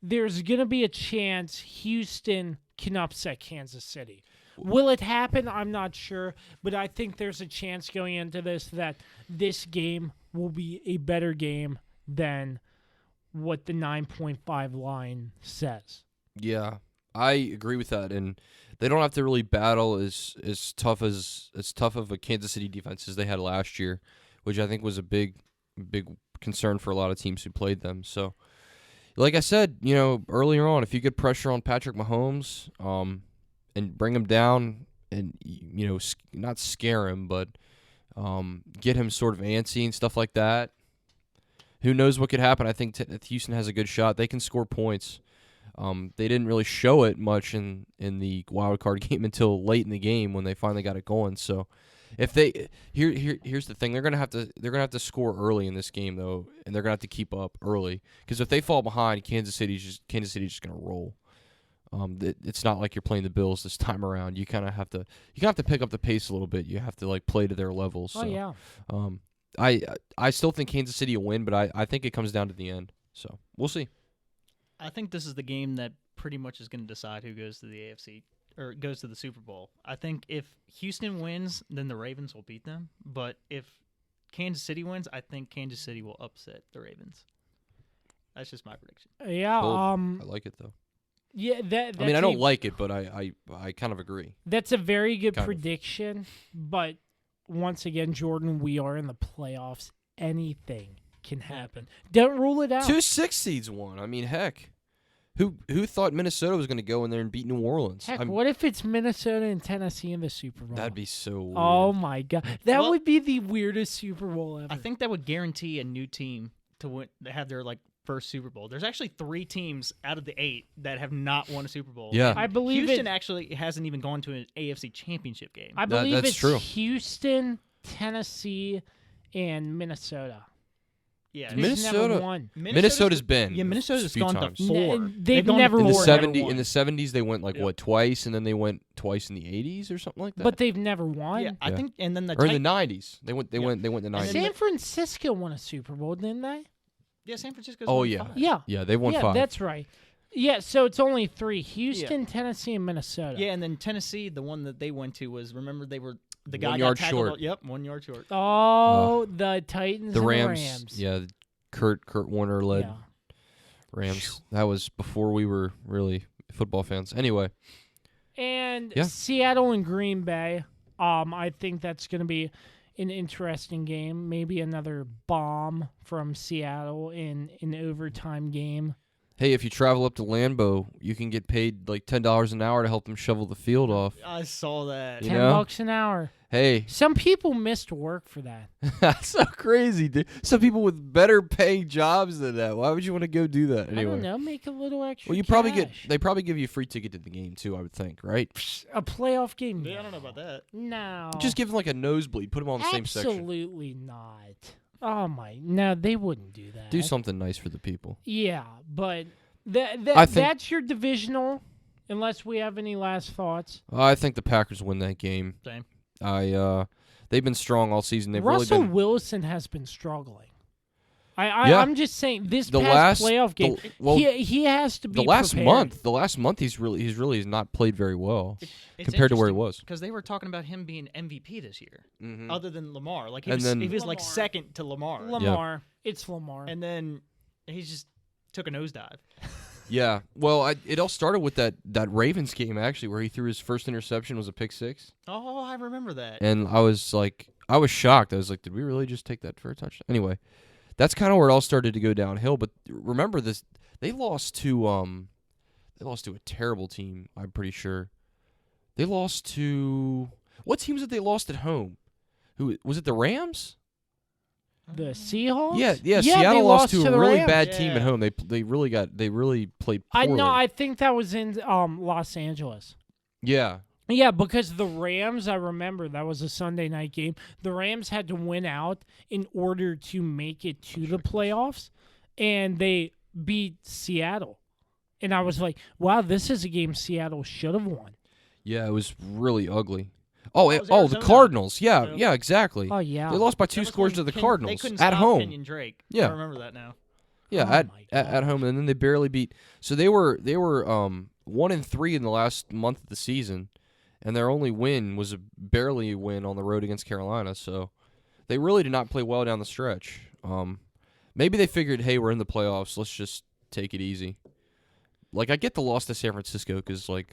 Speaker 2: there's going to be a chance Houston can upset Kansas City. Will it happen? I'm not sure, but I think there's a chance going into this that this game will be a better game than what the 9.5 line says.
Speaker 4: Yeah, I agree with that, and they don't have to really battle as tough of a Kansas City defense as they had last year, which I think was a big concern for a lot of teams who played them. So, like I said, earlier on, if you get pressure on Patrick Mahomes, and bring him down, and not scare him, but get him sort of antsy and stuff like that, who knows what could happen? I think Houston has a good shot. They can score points. They didn't really show it much in the wild card game until late in the game when they finally got it going. So, if they here's the thing, they're gonna have to score early in this game though, and they're gonna have to keep up early because if they fall behind, Kansas City's just gonna roll. It's not like you're playing the Bills this time around. You kind of have to pick up the pace a little bit. You have to play to their levels. So,
Speaker 2: yeah.
Speaker 4: I still think Kansas City will win, but I think it comes down to the end. So we'll see.
Speaker 5: I think this is the game that pretty much is going to decide who goes to the AFC or goes to the Super Bowl. I think if Houston wins, then the Ravens will beat them. But if Kansas City wins, I think Kansas City will upset the Ravens. That's just my prediction.
Speaker 2: Yeah.
Speaker 4: I like it though.
Speaker 2: Yeah,
Speaker 4: I mean, I don't like it, but I kind of agree.
Speaker 2: That's a very good prediction. But once again, Jordan, we are in the playoffs. Anything can happen. Don't rule it out.
Speaker 4: 2 6 seeds won. I mean, heck, who thought Minnesota was going to go in there and beat New Orleans?
Speaker 2: Heck, what if it's Minnesota and Tennessee in the Super Bowl?
Speaker 4: That'd be so weird.
Speaker 2: Oh my God, that would be the weirdest Super Bowl ever.
Speaker 5: I think that would guarantee a new team to win, to have their first Super Bowl. There's actually 3 teams out of the 8 that have not won a Super Bowl.
Speaker 4: Yeah,
Speaker 2: I believe
Speaker 5: Houston actually hasn't even gone to an AFC Championship game.
Speaker 2: I believe
Speaker 4: that's
Speaker 2: it's
Speaker 4: true.
Speaker 2: Houston, Tennessee, and Minnesota.
Speaker 5: Yeah,
Speaker 4: Minnesota's been.
Speaker 5: Yeah, Minnesota's
Speaker 4: a few
Speaker 5: gone
Speaker 4: times.
Speaker 5: to 4.
Speaker 2: They've never
Speaker 4: in
Speaker 2: won.
Speaker 4: In the 70s they went twice, and then they went twice in the 80s or something like that.
Speaker 2: But they've never won.
Speaker 5: Yeah, I think, and then
Speaker 4: or in the 90s they went in the 90s.
Speaker 2: San Francisco won a Super Bowl, didn't they?
Speaker 5: Yeah, San Francisco's
Speaker 4: Oh
Speaker 5: won
Speaker 4: yeah,
Speaker 5: 5.
Speaker 4: yeah, they won 5.
Speaker 2: Yeah, that's right. Yeah, so it's only 3: Houston, Tennessee, and Minnesota.
Speaker 5: Yeah, and then Tennessee, the one that they went to was, remember, they were the guy
Speaker 4: 1
Speaker 5: got
Speaker 4: yard
Speaker 5: tackled.
Speaker 4: short.
Speaker 5: Yep, 1 yard short.
Speaker 2: Oh, the Titans,
Speaker 4: the
Speaker 2: and
Speaker 4: Rams.
Speaker 2: the Rams.
Speaker 4: Yeah, Kurt Warner led Rams. That was before we were really football fans. Anyway.
Speaker 2: And
Speaker 4: Yeah.
Speaker 2: Seattle and Green Bay. I think that's going to be an interesting game. Maybe another bomb from Seattle in an overtime game.
Speaker 4: Hey, if you travel up to Lambeau, you can get paid like $10 an hour to help them shovel the field off.
Speaker 5: I saw that.
Speaker 4: You
Speaker 2: $10 an hour.
Speaker 4: Hey.
Speaker 2: Some people missed work for that.
Speaker 4: That's so crazy, dude. Some people with better paying jobs than that. Why would you want to go do that anyway?
Speaker 2: I don't know. Make a little extra
Speaker 4: Well, they probably give you a free ticket to the game too, I would think, right?
Speaker 2: a playoff game.
Speaker 5: Yeah, I don't know about that.
Speaker 2: No.
Speaker 4: Just give them like a nosebleed. Put them on the same section.
Speaker 2: Absolutely not. Oh no, they wouldn't do that.
Speaker 4: Do something nice for the people.
Speaker 2: Yeah, but
Speaker 4: I think-
Speaker 2: that's your divisional. Unless we have any last thoughts.
Speaker 4: I think the Packers win that game.
Speaker 5: Same.
Speaker 4: They've been strong all season. They've
Speaker 2: Russell
Speaker 4: really been.
Speaker 2: Wilson has been struggling.
Speaker 4: Yeah.
Speaker 2: I'm just saying this
Speaker 4: The
Speaker 2: past
Speaker 4: last-
Speaker 2: playoff game,
Speaker 4: the- well,
Speaker 2: he has to be
Speaker 4: The last
Speaker 2: prepared.
Speaker 4: month, he's really not played very well
Speaker 5: It's
Speaker 4: compared to where he was.
Speaker 5: because they were talking about him being MVP this year,
Speaker 4: Mhm.
Speaker 5: other than Lamar. Like he
Speaker 4: And
Speaker 5: was,
Speaker 4: then-
Speaker 5: he was like
Speaker 2: Lamar.
Speaker 5: second to Lamar,
Speaker 2: Lamar. It's Lamar.
Speaker 5: and then he just took a nosedive.
Speaker 4: Yeah. Well, it all started with that Ravens game actually, where he threw his first interception was a pick six,
Speaker 5: Oh, I remember that.
Speaker 4: and I was shocked. I was like, did we really just take that for a touchdown? Anyway, that's kind of where it all started to go downhill. But remember this, they lost to a terrible team. I'm pretty sure they lost to what teams did they lost at home? Who was it? The Rams?
Speaker 2: the Seahawks?
Speaker 4: Yeah.
Speaker 2: they
Speaker 4: Seattle lost to
Speaker 2: the
Speaker 4: a really
Speaker 2: Rams.
Speaker 4: bad team at
Speaker 5: Yeah.
Speaker 4: home. They really played
Speaker 2: I
Speaker 4: poorly.
Speaker 2: know. I think that was in Los Angeles.
Speaker 4: Yeah.
Speaker 2: Yeah, because the Rams, I remember that was a Sunday night game. The Rams had to win out in order to make it to the playoffs, and they beat Seattle. And I was like, wow, this is a game Seattle should have won.
Speaker 4: Yeah, it was really ugly. Oh,
Speaker 5: That was
Speaker 4: the
Speaker 5: Arizona.
Speaker 4: Cardinals. Yeah,
Speaker 5: Yeah.
Speaker 4: yeah, exactly.
Speaker 2: Oh, yeah.
Speaker 4: they lost by
Speaker 5: That
Speaker 4: 2
Speaker 5: was
Speaker 4: scores
Speaker 5: when
Speaker 4: to the
Speaker 5: They
Speaker 4: Cardinals
Speaker 5: couldn't
Speaker 4: at
Speaker 5: stop
Speaker 4: home.
Speaker 5: Kenyon Drake.
Speaker 4: Yeah.
Speaker 5: I remember that now.
Speaker 4: Yeah,
Speaker 2: Oh my
Speaker 4: at home, and then they barely beat. So they were 1-3 in the last month of the season, and their only win was barely a win on the road against Carolina. So they really did not play well down the stretch. Maybe they figured, hey, we're in the playoffs. Let's just take it easy. Like I get the loss to San Francisco because
Speaker 5: Well,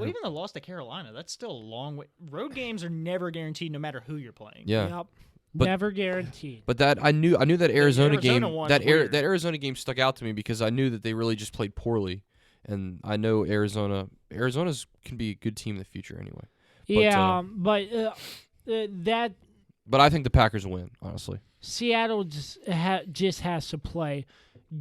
Speaker 5: even the loss to Carolina, that's still a long way. Road games are never guaranteed, no matter who you're playing.
Speaker 4: yeah.
Speaker 2: Yep.
Speaker 4: But-
Speaker 2: Never guaranteed.
Speaker 4: But that I knew that Arizona
Speaker 5: Arizona
Speaker 4: game
Speaker 5: one's
Speaker 4: that
Speaker 5: weird.
Speaker 4: Arizona game stuck out to me because I knew that they really just played poorly, and I know Arizona's can be a good team in the future anyway.
Speaker 2: Yeah, but that
Speaker 4: But I think the Packers win, honestly.
Speaker 2: Seattle just has to play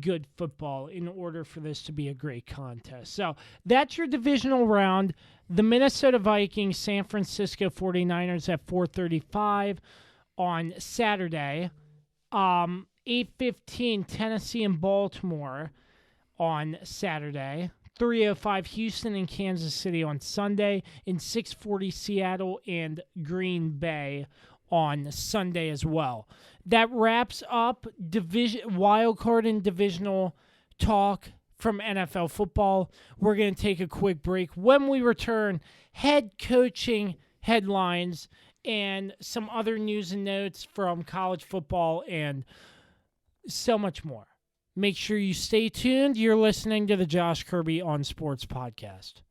Speaker 2: good football in order for this to be a great contest. So that's your divisional round. The Minnesota Vikings, San Francisco 49ers at 4:35 on Saturday. 8:15 Tennessee and Baltimore on Saturday. 3:05 Houston and Kansas City on Sunday, and 6:40 Seattle and Green Bay on Sunday as well. That wraps up wild card and divisional talk from NFL football. We're going to take a quick break. When we return, head coaching headlines and some other news and notes from college football and so much more. Make sure you stay tuned. You're listening to the Josh Kirby on Sports podcast.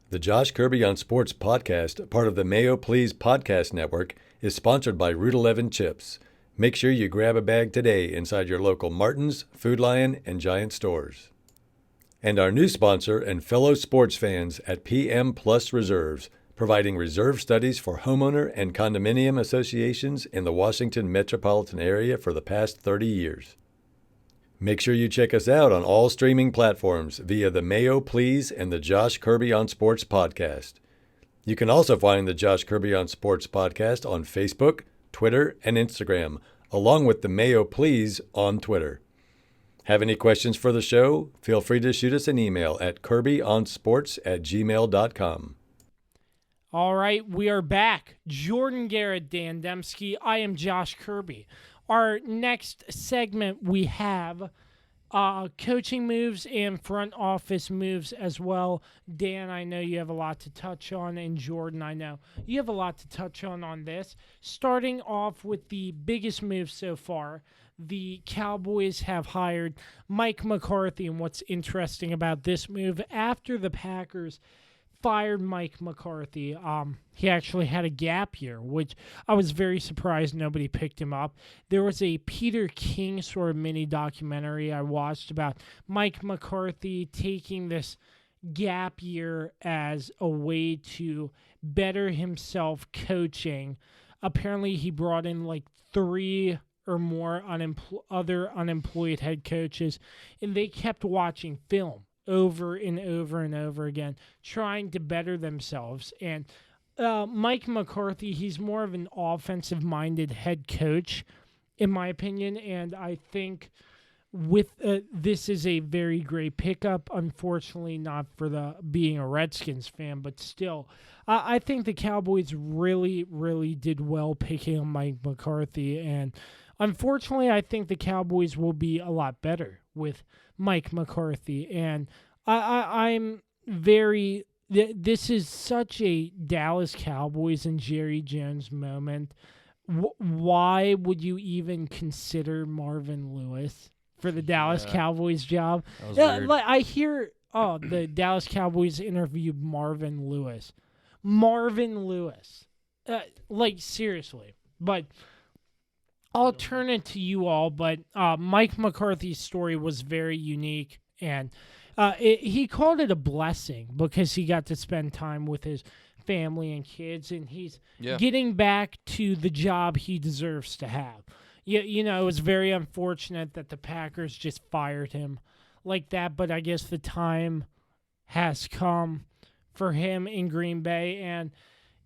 Speaker 6: The Josh Kirby on Sports podcast, part of the Mayo Please podcast network, is sponsored by Route 11 Chips. Make sure you grab a bag today inside your local Martin's, Food Lion, and Giant stores. And our new sponsor and fellow sports fans at PM Plus Reserves, providing reserve studies for homeowner and condominium associations in the Washington metropolitan area for the past 30 years. Make sure you check us out on all streaming platforms via the Mayo Please and the Josh Kirby on Sports podcast. You can also find the Josh Kirby on Sports podcast on Facebook, Twitter, and Instagram, along with the Mayo Please on Twitter. Have any questions for the show? Feel free to shoot us an email at kirbyonsports@gmail.com.
Speaker 2: All right, we are back. Jordan Garrett, Dan Dembski. I am Josh Kirby. Our next segment, we have coaching moves and front office moves as well. Dan, I know you have a lot to touch on, and Jordan, I know you have a lot to touch on this. Starting off with the biggest move so far, the Cowboys have hired Mike McCarthy, and what's interesting about this move, after the Packers fired Mike McCarthy, he actually had a gap year, which I was very surprised nobody picked him up. There was a Peter King sort of mini documentary I watched about Mike McCarthy taking this gap year as a way to better himself coaching. Apparently, he brought in like 3 or more other unemployed head coaches, and they kept watching film over and over and over again, trying to better themselves. And Mike McCarthy, he's more of an offensive-minded head coach, in my opinion, and I think with this is a very great pickup. Unfortunately, not for being a Redskins fan, but still, I think the Cowboys really, really did well picking up Mike McCarthy, and unfortunately, I think the Cowboys will be a lot better with Mike McCarthy, and I'm very. This is such a Dallas Cowboys and Jerry Jones moment. Why would you even consider Marvin Lewis for the Dallas Cowboys job?
Speaker 4: Weird.
Speaker 2: Like I hear, the Dallas Cowboys interviewed Marvin Lewis. Marvin Lewis. Like, seriously. But I'll turn it to you all, but Mike McCarthy's story was very unique, and he called it a blessing because he got to spend time with his family and kids, and he's getting back to the job he deserves to have. You know, it was very unfortunate that the Packers just fired him like that, but I guess the time has come for him in Green Bay, and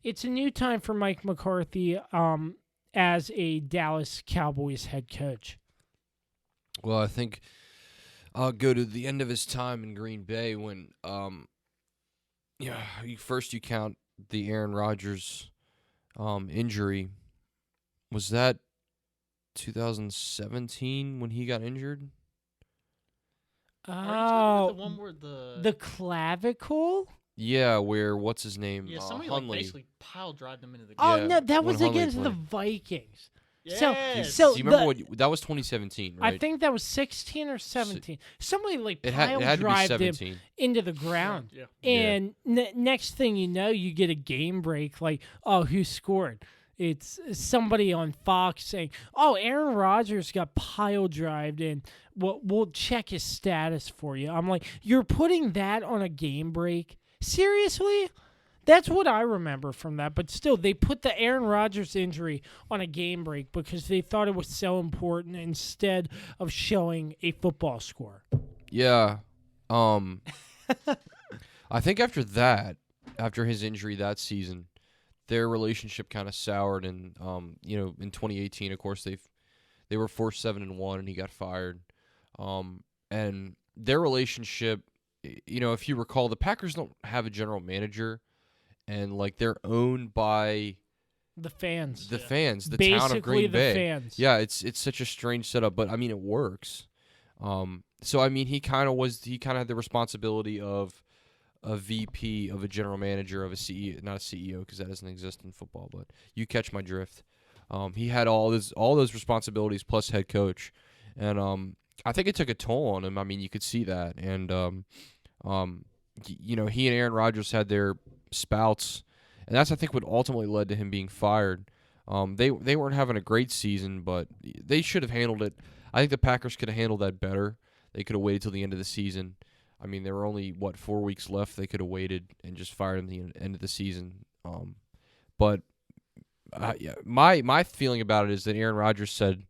Speaker 2: it's a new time for Mike McCarthy as a Dallas Cowboys head coach.
Speaker 4: Well, I think I'll go to the end of his time in Green Bay when, first you count the Aaron Rodgers injury. Was that 2017 when he got injured?
Speaker 2: Oh,
Speaker 5: the one where
Speaker 2: the clavicle?
Speaker 4: Yeah, where what's his name?
Speaker 5: Yeah, somebody
Speaker 4: Hunley.
Speaker 5: basically pile drive them into the.
Speaker 2: Oh
Speaker 4: Yeah,
Speaker 2: no, that was
Speaker 4: when Hunley
Speaker 2: against the
Speaker 4: played.
Speaker 2: Vikings.
Speaker 5: Yes.
Speaker 2: So
Speaker 4: Do you remember that was 2017, right?
Speaker 2: I think that was 16 or 17. Somebody like
Speaker 4: it
Speaker 2: pile
Speaker 4: had to be
Speaker 2: drived him
Speaker 4: 17.
Speaker 2: into the ground.
Speaker 5: Yeah.
Speaker 2: And next thing you know, you get a game break like, oh, who scored? It's somebody on Fox saying, oh, Aaron Rodgers got pile drived in. We'll check his status for you. I'm like, you're putting that on a game break? Seriously? That's what I remember from that. But still, they put the Aaron Rodgers injury on a game break because they thought it was so important instead of showing a football score.
Speaker 4: Yeah. I think after his injury that season, their relationship kind of soured, and in 2018, of course, they were 4-7-1, and he got fired. And their relationship, if you recall, the Packers don't have a general manager, and like they're owned by
Speaker 2: the fans.
Speaker 4: The fans, the
Speaker 2: Basically
Speaker 4: town of Green Bay.
Speaker 2: Fans.
Speaker 4: Yeah, it's such a strange setup, but I mean it works. So I mean he kind of had the responsibility of a VP, of a general manager, of a CEO, not a CEO because that doesn't exist in football, but you catch my drift. He had all those responsibilities plus head coach, and I think it took a toll on him. I mean, you could see that, and he and Aaron Rodgers had their spouts, and that's I think what ultimately led to him being fired. They weren't having a great season, but they should have handled it. I think the Packers could have handled that better. They could have waited till the end of the season. I mean, there were only 4 weeks left. They could have waited and just fired him at the end of the season. But my feeling about it is that Aaron Rodgers said,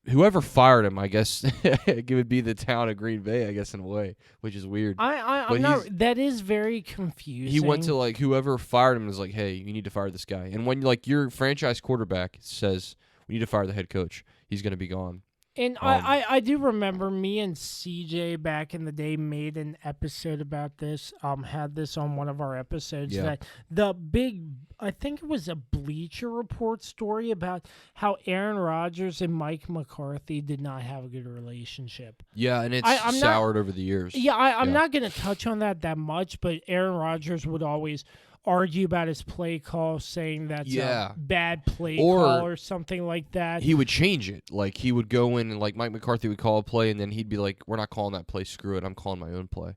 Speaker 4: whoever fired him, I guess it would be the town of Green Bay, I guess, in a way, which is weird.
Speaker 2: That is very confusing.
Speaker 4: He went to whoever fired him and was like, hey, you need to fire this guy. And when your franchise quarterback says we need to fire the head coach, he's going to be gone.
Speaker 2: And I do remember me and CJ back in the day made an episode about this, had this on one of our episodes, that the big, I think it was a Bleacher Report story about how Aaron Rodgers and Mike McCarthy did not have a good relationship.
Speaker 4: Yeah, and it's soured over the years.
Speaker 2: Yeah, I'm not going to touch on that much, but Aaron Rodgers would always argue about his play call, saying that's a bad play call or something like that.
Speaker 4: He would change it. Like, he would go in and, Mike McCarthy would call a play, and then he'd be like, we're not calling that play, screw it, I'm calling my own play.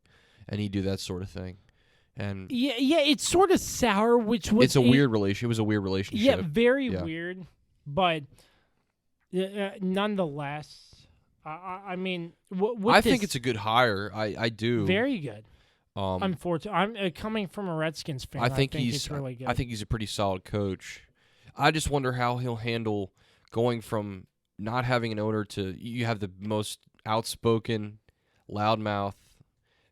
Speaker 4: And he'd do that sort of thing. And
Speaker 2: yeah, it's sort of sour, which was
Speaker 4: it's a weird relation. It was a weird relationship.
Speaker 2: Yeah, very weird, but nonetheless, I mean,
Speaker 4: I think it's a good hire. I do.
Speaker 2: Very good. Unfortunately, I'm coming from a Redskins fan. I think it's really good.
Speaker 4: I think he's a pretty solid coach. I just wonder how he'll handle going from not having an owner to you have the most outspoken, loudmouth,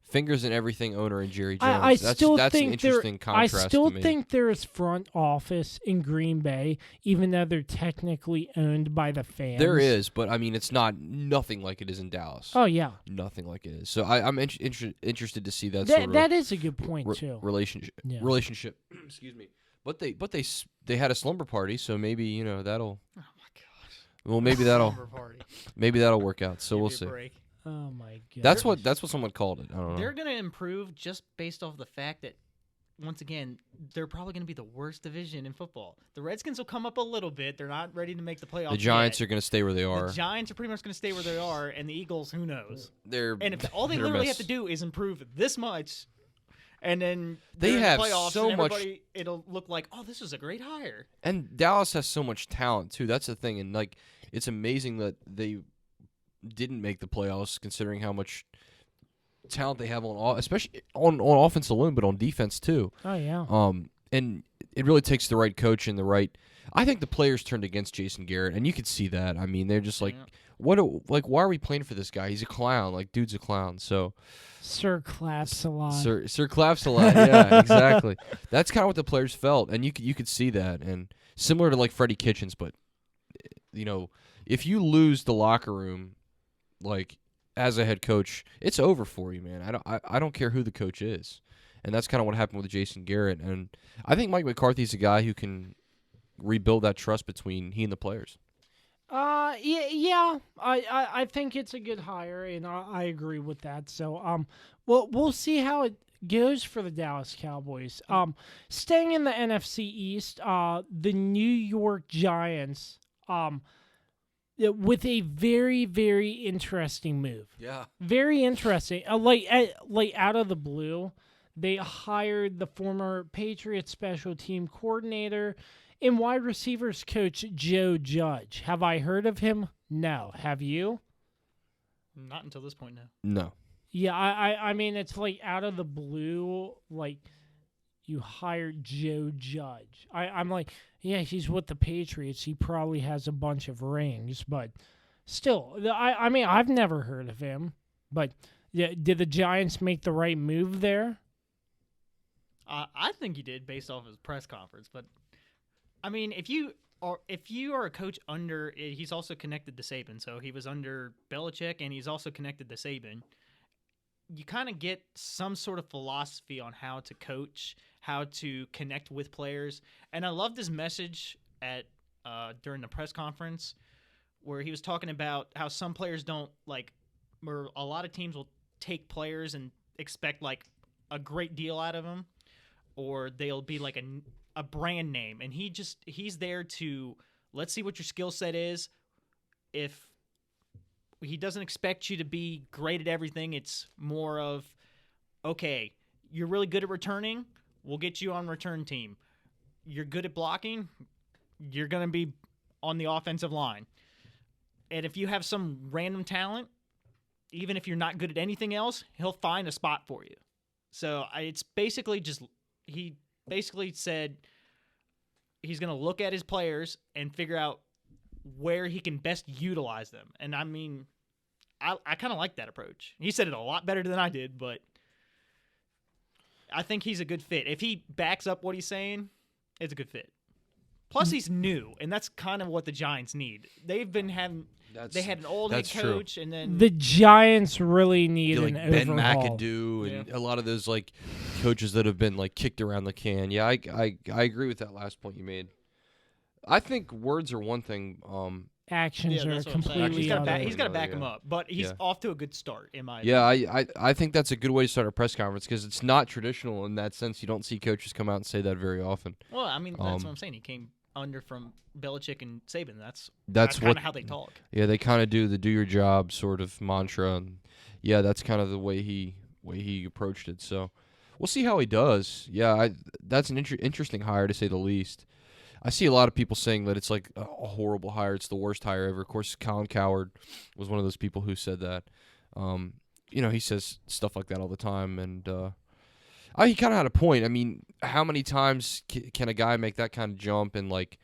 Speaker 4: fingers in everything owner in Jerry Jones. That's an interesting contrast.
Speaker 2: I still
Speaker 4: to me.
Speaker 2: think there's front office in Green Bay, even though they're technically owned by the fans.
Speaker 4: There is, but I mean, it's nothing like it is in Dallas.
Speaker 2: Oh yeah,
Speaker 4: nothing like it is. So I'm interested to see that
Speaker 2: sort
Speaker 4: of
Speaker 2: that is a good point too.
Speaker 4: Relationship. Excuse me. But they had a slumber party, so maybe that'll.
Speaker 5: Oh my gosh.
Speaker 4: Well, maybe that'll work out. So we'll see.
Speaker 2: Oh my god.
Speaker 4: That's what someone called it. I don't know.
Speaker 5: They're gonna improve just based off the fact that, once again, they're probably gonna be the worst division in football. The Redskins will come up a little bit. They're not ready to make the playoffs.
Speaker 4: The Giants
Speaker 5: yet.
Speaker 4: are gonna stay where they are.
Speaker 5: The Giants are pretty much gonna stay where they are, and the Eagles, who knows? All they
Speaker 4: they're
Speaker 5: literally have to do is improve this much, and then
Speaker 4: they have
Speaker 5: the playoffs,
Speaker 4: so
Speaker 5: and
Speaker 4: much.
Speaker 5: It'll look like, oh, this is a great hire.
Speaker 4: And Dallas has so much talent too. That's the thing, and it's amazing that they didn't make the playoffs, considering how much talent they have especially on offense alone, but on defense too.
Speaker 2: Oh yeah.
Speaker 4: And it really takes the right coach and the right. I think the players turned against Jason Garrett, and you could see that. I mean, they're just like, why are we playing for this guy? He's a clown. Dude's a clown. So.
Speaker 2: Sir claps a lot.
Speaker 4: Sir claps a lot. Yeah, exactly. That's kind of what the players felt, and you could see that, and similar to Freddie Kitchens, but if you lose the locker room, as a head coach, it's over for you, man. I don't care who the coach is, and that's kind of what happened with Jason Garrett, and I think Mike McCarthy's a guy who can rebuild that trust between he and the players.
Speaker 2: Yeah. I think it's a good hire, and I agree with that. So, we'll see how it goes for the Dallas Cowboys. Staying in the NFC East, the New York Giants, with a very, very interesting move.
Speaker 4: Yeah.
Speaker 2: Very interesting. Out of the blue, they hired the former Patriots special team coordinator and wide receivers coach Joe Judge. Have I heard of him? No. Have you?
Speaker 5: Not until this point, no.
Speaker 4: No.
Speaker 2: Yeah, I mean, it's out of the blue, you hired Joe Judge. I'm like, yeah, he's with the Patriots. He probably has a bunch of rings, but still, I mean, I've never heard of him. But did the Giants make the right move there?
Speaker 5: I think he did based off his press conference, but I mean, if you are a coach under, he's also connected to Saban, so he was under Belichick, and he's also connected to Saban. You kind of get some sort of philosophy on how to coach, how to connect with players, and I loved his message during the press conference where he was talking about how some players don't where a lot of teams will take players and expect a great deal out of them, or they'll be a brand name, and he's there to let's see what your skill set is. If he doesn't expect you to be great at everything, it's more of, okay, you're really good at returning, we'll get you on return team. You're good at blocking, you're going to be on the offensive line. And if you have some random talent, even if you're not good at anything else, he'll find a spot for you. So it's basically he basically said he's going to look at his players and figure out where he can best utilize them. And I mean, I kind of like that approach. He said it a lot better than I did, but I think he's a good fit. If he backs up what he's saying, it's a good fit. Plus, he's new, and that's kind of what the Giants need. They've been having they had an old head coach, and then
Speaker 2: the Giants really need an
Speaker 4: Ben
Speaker 2: overhaul.
Speaker 4: McAdoo and a lot of those coaches that have been kicked around the can. Yeah, I agree with that last point you made. I think words are one thing.
Speaker 2: Actions are completely other.
Speaker 5: He's got to back him up, but he's off to a good start, in my opinion.
Speaker 4: Yeah, I think that's a good way to start a press conference because it's not traditional in that sense. You don't see coaches come out and say that very often.
Speaker 5: Well, I mean, that's what I'm saying. He came under from Belichick and Saban. That's kind of how they talk.
Speaker 4: Yeah, they kind of do the "do your job" sort of mantra, and that's kind of the way he approached it. So We'll see how he does. Yeah, that's an interesting hire to say the least. I see a lot of people saying that it's like a horrible hire. It's the worst hire ever. Of course, Colin Cowherd was one of those people who said that. He says stuff like that all the time, and he kind of had a point. I mean, how many times can a guy make that kind of jump and like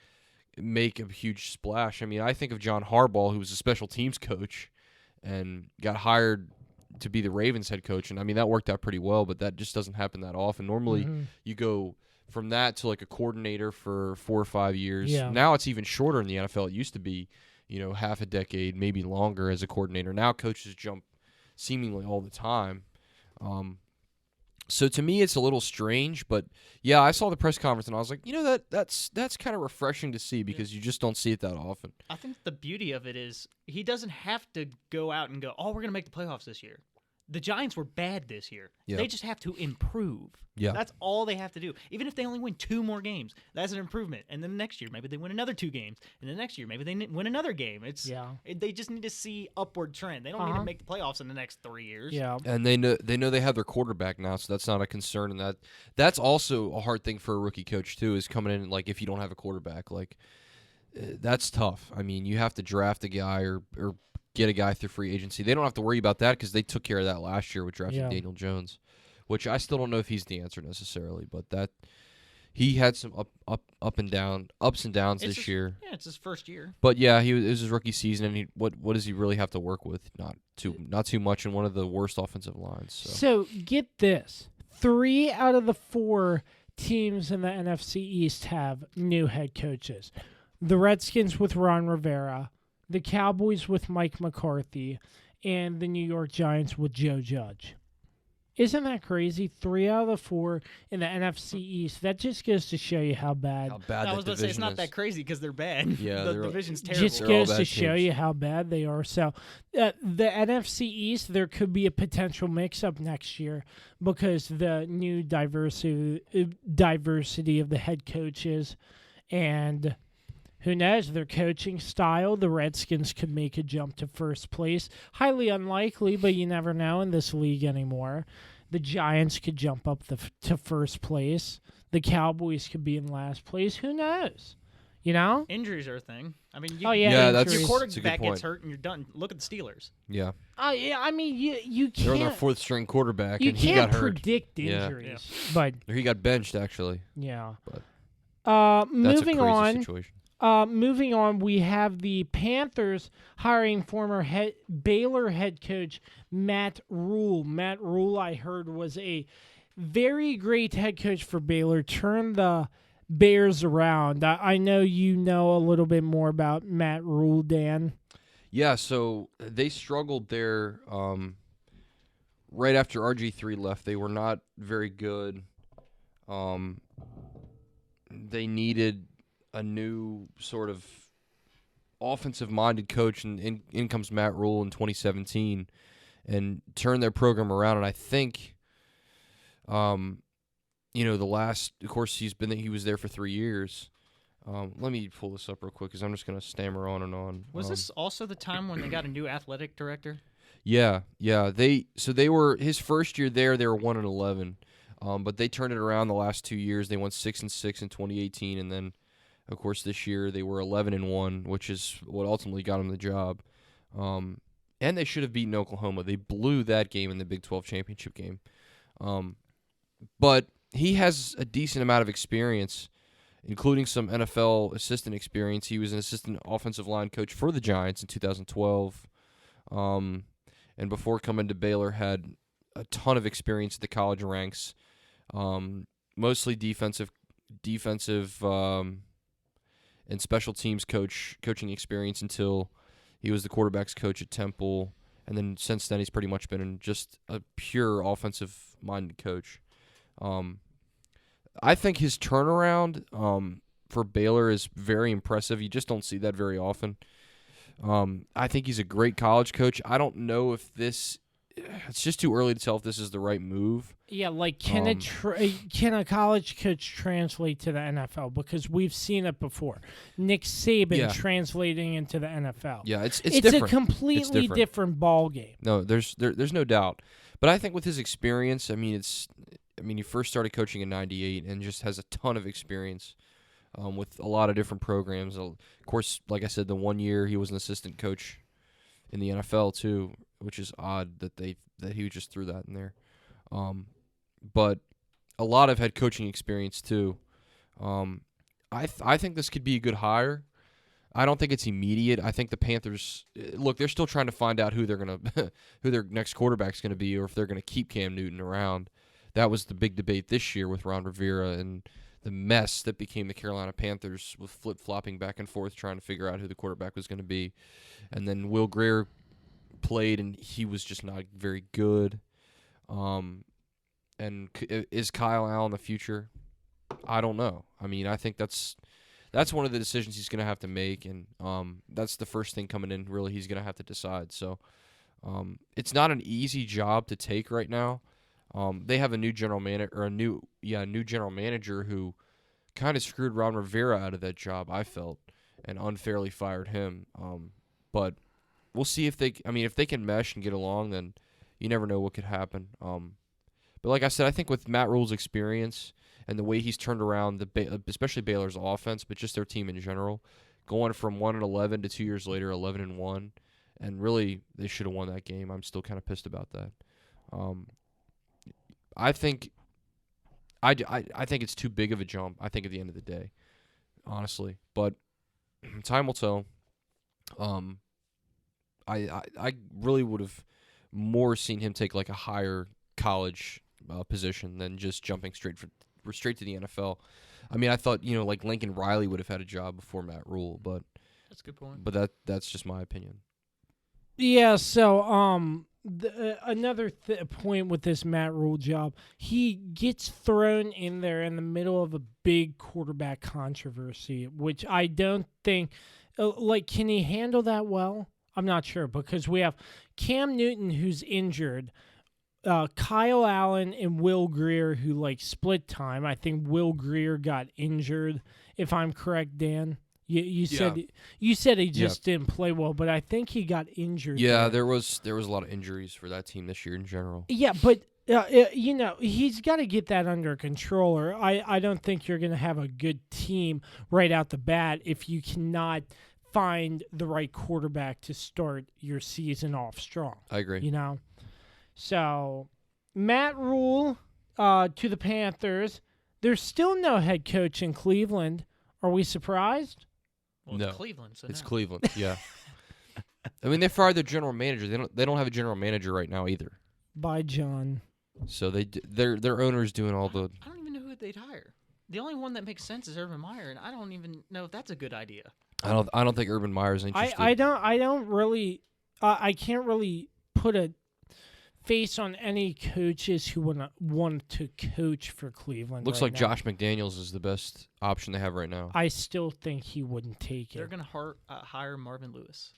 Speaker 4: make a huge splash? I mean, I think of John Harbaugh, who was a special teams coach and got hired to be the Ravens head coach, and I mean that worked out pretty well, but that just doesn't happen that often. Normally, you go from that to like a coordinator for 4 or 5 years.
Speaker 2: Yeah.
Speaker 4: Now it's even shorter in the NFL. It used to be, half a decade, maybe longer as a coordinator. Now coaches jump seemingly all the time. So to me, it's a little strange, but yeah, I saw the press conference and I was like, that's kind of refreshing to see because you just don't see it that often.
Speaker 5: I think the beauty of it is he doesn't have to go out and go, oh, we're going to make the playoffs this year. The Giants were bad this year.
Speaker 4: Yeah.
Speaker 5: They just have to improve.
Speaker 4: Yeah.
Speaker 5: That's all they have to do. Even if they only win 2 more games, that's an improvement. And then next year, maybe they win another 2 games. And then next year, maybe they win another game. They just need to see upward trend. They don't need to make the playoffs in the next 3 years.
Speaker 2: Yeah.
Speaker 4: And they know they have their quarterback now, so that's not a concern. And that's also a hard thing for a rookie coach too, is coming in like if you don't have a quarterback, like that's tough. I mean, you have to draft a guy or get a guy through free agency. They don't have to worry about that because they took care of that last year with drafting Daniel Jones, which I still don't know if he's the answer necessarily, but that he had some ups and downs this year.
Speaker 5: Yeah, it's his first year.
Speaker 4: But yeah, it was his rookie season, and what does he really have to work with? Not too much in one of the worst offensive lines.
Speaker 2: So get this: 3 out of the 4 teams in the NFC East have new head coaches. The Redskins with Ron Rivera, the Cowboys with Mike McCarthy, and the New York Giants with Joe Judge. Isn't that crazy? 3 out of the 4 in the NFC East. That just goes to show you how bad.
Speaker 4: How bad
Speaker 5: I was about to say it's not that crazy because they're bad.
Speaker 4: Yeah,
Speaker 5: the division's terrible.
Speaker 2: Just goes to show you how bad they are. So the NFC East, there could be a potential mix-up next year because the new diversity of the head coaches and who knows, their coaching style, the Redskins could make a jump to first place. Highly unlikely, but you never know in this league anymore. The Giants could jump up to first place. The Cowboys could be in last place. Who knows?
Speaker 5: Injuries are a thing. I mean,
Speaker 4: that's
Speaker 5: your
Speaker 4: a
Speaker 5: quarterback
Speaker 4: good point.
Speaker 5: gets hurt and you're done. Look at the Steelers.
Speaker 4: Yeah.
Speaker 2: I mean, you can't.
Speaker 4: They're on their 4th string quarterback,
Speaker 2: You
Speaker 4: and he got
Speaker 2: can't
Speaker 4: hurt.
Speaker 2: predict injuries, but
Speaker 4: Or he got benched actually.
Speaker 2: yeah.
Speaker 4: But that's
Speaker 2: Moving
Speaker 4: a crazy
Speaker 2: on.
Speaker 4: situation.
Speaker 2: Moving on, we have the Panthers hiring former Baylor head coach Matt Rule. Matt Rule, I heard, was a very great head coach for Baylor. Turned the Bears around. I know you know a little bit more about Matt Rule, Dan.
Speaker 4: Yeah, so they struggled there right after RG3 left. They were not very good. They needed a new sort of offensive-minded coach, and in comes Matt Rule in 2017 and turned their program around. And I think, of course, he was there for 3 years. Let me pull this up real quick because I'm just going to stammer on and on.
Speaker 5: Was this also the time when they got a new athletic director?
Speaker 4: Yeah. They were his first year there. They were 1-11, but they turned it around the last 2 years. They went 6-6 in 2018, and then, of course, this year they were 11-1, which is what ultimately got them the job. And they should have beaten Oklahoma. They blew that game in the Big 12 championship game. But he has a decent amount of experience, including some NFL assistant experience. He was an assistant offensive line coach for the Giants in 2012. And before coming to Baylor, had a ton of experience at the college ranks, mostly defensive and special teams coaching experience until he was the quarterback's coach at Temple. And then since then, he's pretty much been just a pure offensive-minded coach. I think his turnaround for Baylor is very impressive. You just don't see that very often. I think he's a great college coach. I don't know if it's just too early to tell if this is the right move.
Speaker 2: Yeah, like can a college coach translate to the NFL? Because we've seen it before. Nick Saban translating into the NFL.
Speaker 4: Yeah, it's
Speaker 2: different. A completely different ball game.
Speaker 4: No, there's no doubt. But I think with his experience, I mean, I mean, he first started coaching in '98 and just has a ton of experience with a lot of different programs. Of course, like I said, the 1 year he was an assistant coach in the NFL too, which is odd that he just threw that in there. But a lot of head coaching experience too. I think this could be a good hire. I don't think it's immediate. I think the Panthers look. They're still trying to find out who their next quarterback's gonna be, or if they're gonna keep Cam Newton around. That was the big debate this year with Ron Rivera and the mess that became the Carolina Panthers with flip-flopping back and forth trying to figure out who the quarterback was going to be. And then Will Grier played, and he was just not very good. And is Kyle Allen the future? I don't know. I mean, I think that's one of the decisions he's going to have to make, and that's the first thing coming in, really, he's going to have to decide. So it's not an easy job to take right now. They have a new general manager, or a new general manager who kind of screwed Ron Rivera out of that job, I felt, and unfairly fired him. But we'll see if they can mesh and get along, then you never know what could happen. But like I said, I think with Matt Rule's experience and the way he's turned around especially Baylor's offense, but just their team in general, going from 1-11 to 2 years later 11-1, and really they should have won that game. I'm still kind of pissed about that. I think it's too big of a jump, I think, at the end of the day, honestly. But time will tell. I really would have more seen him take like a higher college position than just jumping straight to the NFL. I mean, I thought, like Lincoln Riley would have had a job before Matt Rule, but
Speaker 5: that's a good point.
Speaker 4: But that's just my opinion.
Speaker 2: Yeah, so another point with this Matt Rule job, he gets thrown in there in the middle of a big quarterback controversy, which I don't think, can he handle that well? I'm not sure, because we have Cam Newton, who's injured, Kyle Allen and Will Grier, who split time. I think Will Grier got injured, if I'm correct, Dan. You said he just didn't play well, but I think he got injured.
Speaker 4: Yeah, there was a lot of injuries for that team this year in general.
Speaker 2: Yeah, but he's got to get that under control. Or I don't think you're going to have a good team right out the bat if you cannot find the right quarterback to start your season off strong.
Speaker 4: I agree.
Speaker 2: So Matt Rule to the Panthers. There's still no head coach in Cleveland. Are we surprised?
Speaker 5: Well,
Speaker 4: no,
Speaker 5: it's Cleveland. So
Speaker 4: it's
Speaker 5: no.
Speaker 4: Cleveland. Yeah. I mean, they fired their general manager. They don't have a general manager right now either.
Speaker 2: By John.
Speaker 4: So their owner's doing all the.
Speaker 5: I don't even know who they'd hire. The only one that makes sense is Urban Meyer, and I don't even know if that's a good idea.
Speaker 4: I don't think Urban Meyer's interested.
Speaker 2: I don't really. I can't really put a face on any coaches who want to coach for Cleveland.
Speaker 4: Looks
Speaker 2: right
Speaker 4: like
Speaker 2: now.
Speaker 4: Josh McDaniels is the best option they have right now.
Speaker 2: I still think he wouldn't take
Speaker 5: They're
Speaker 2: it.
Speaker 5: going to hire Marvin Lewis.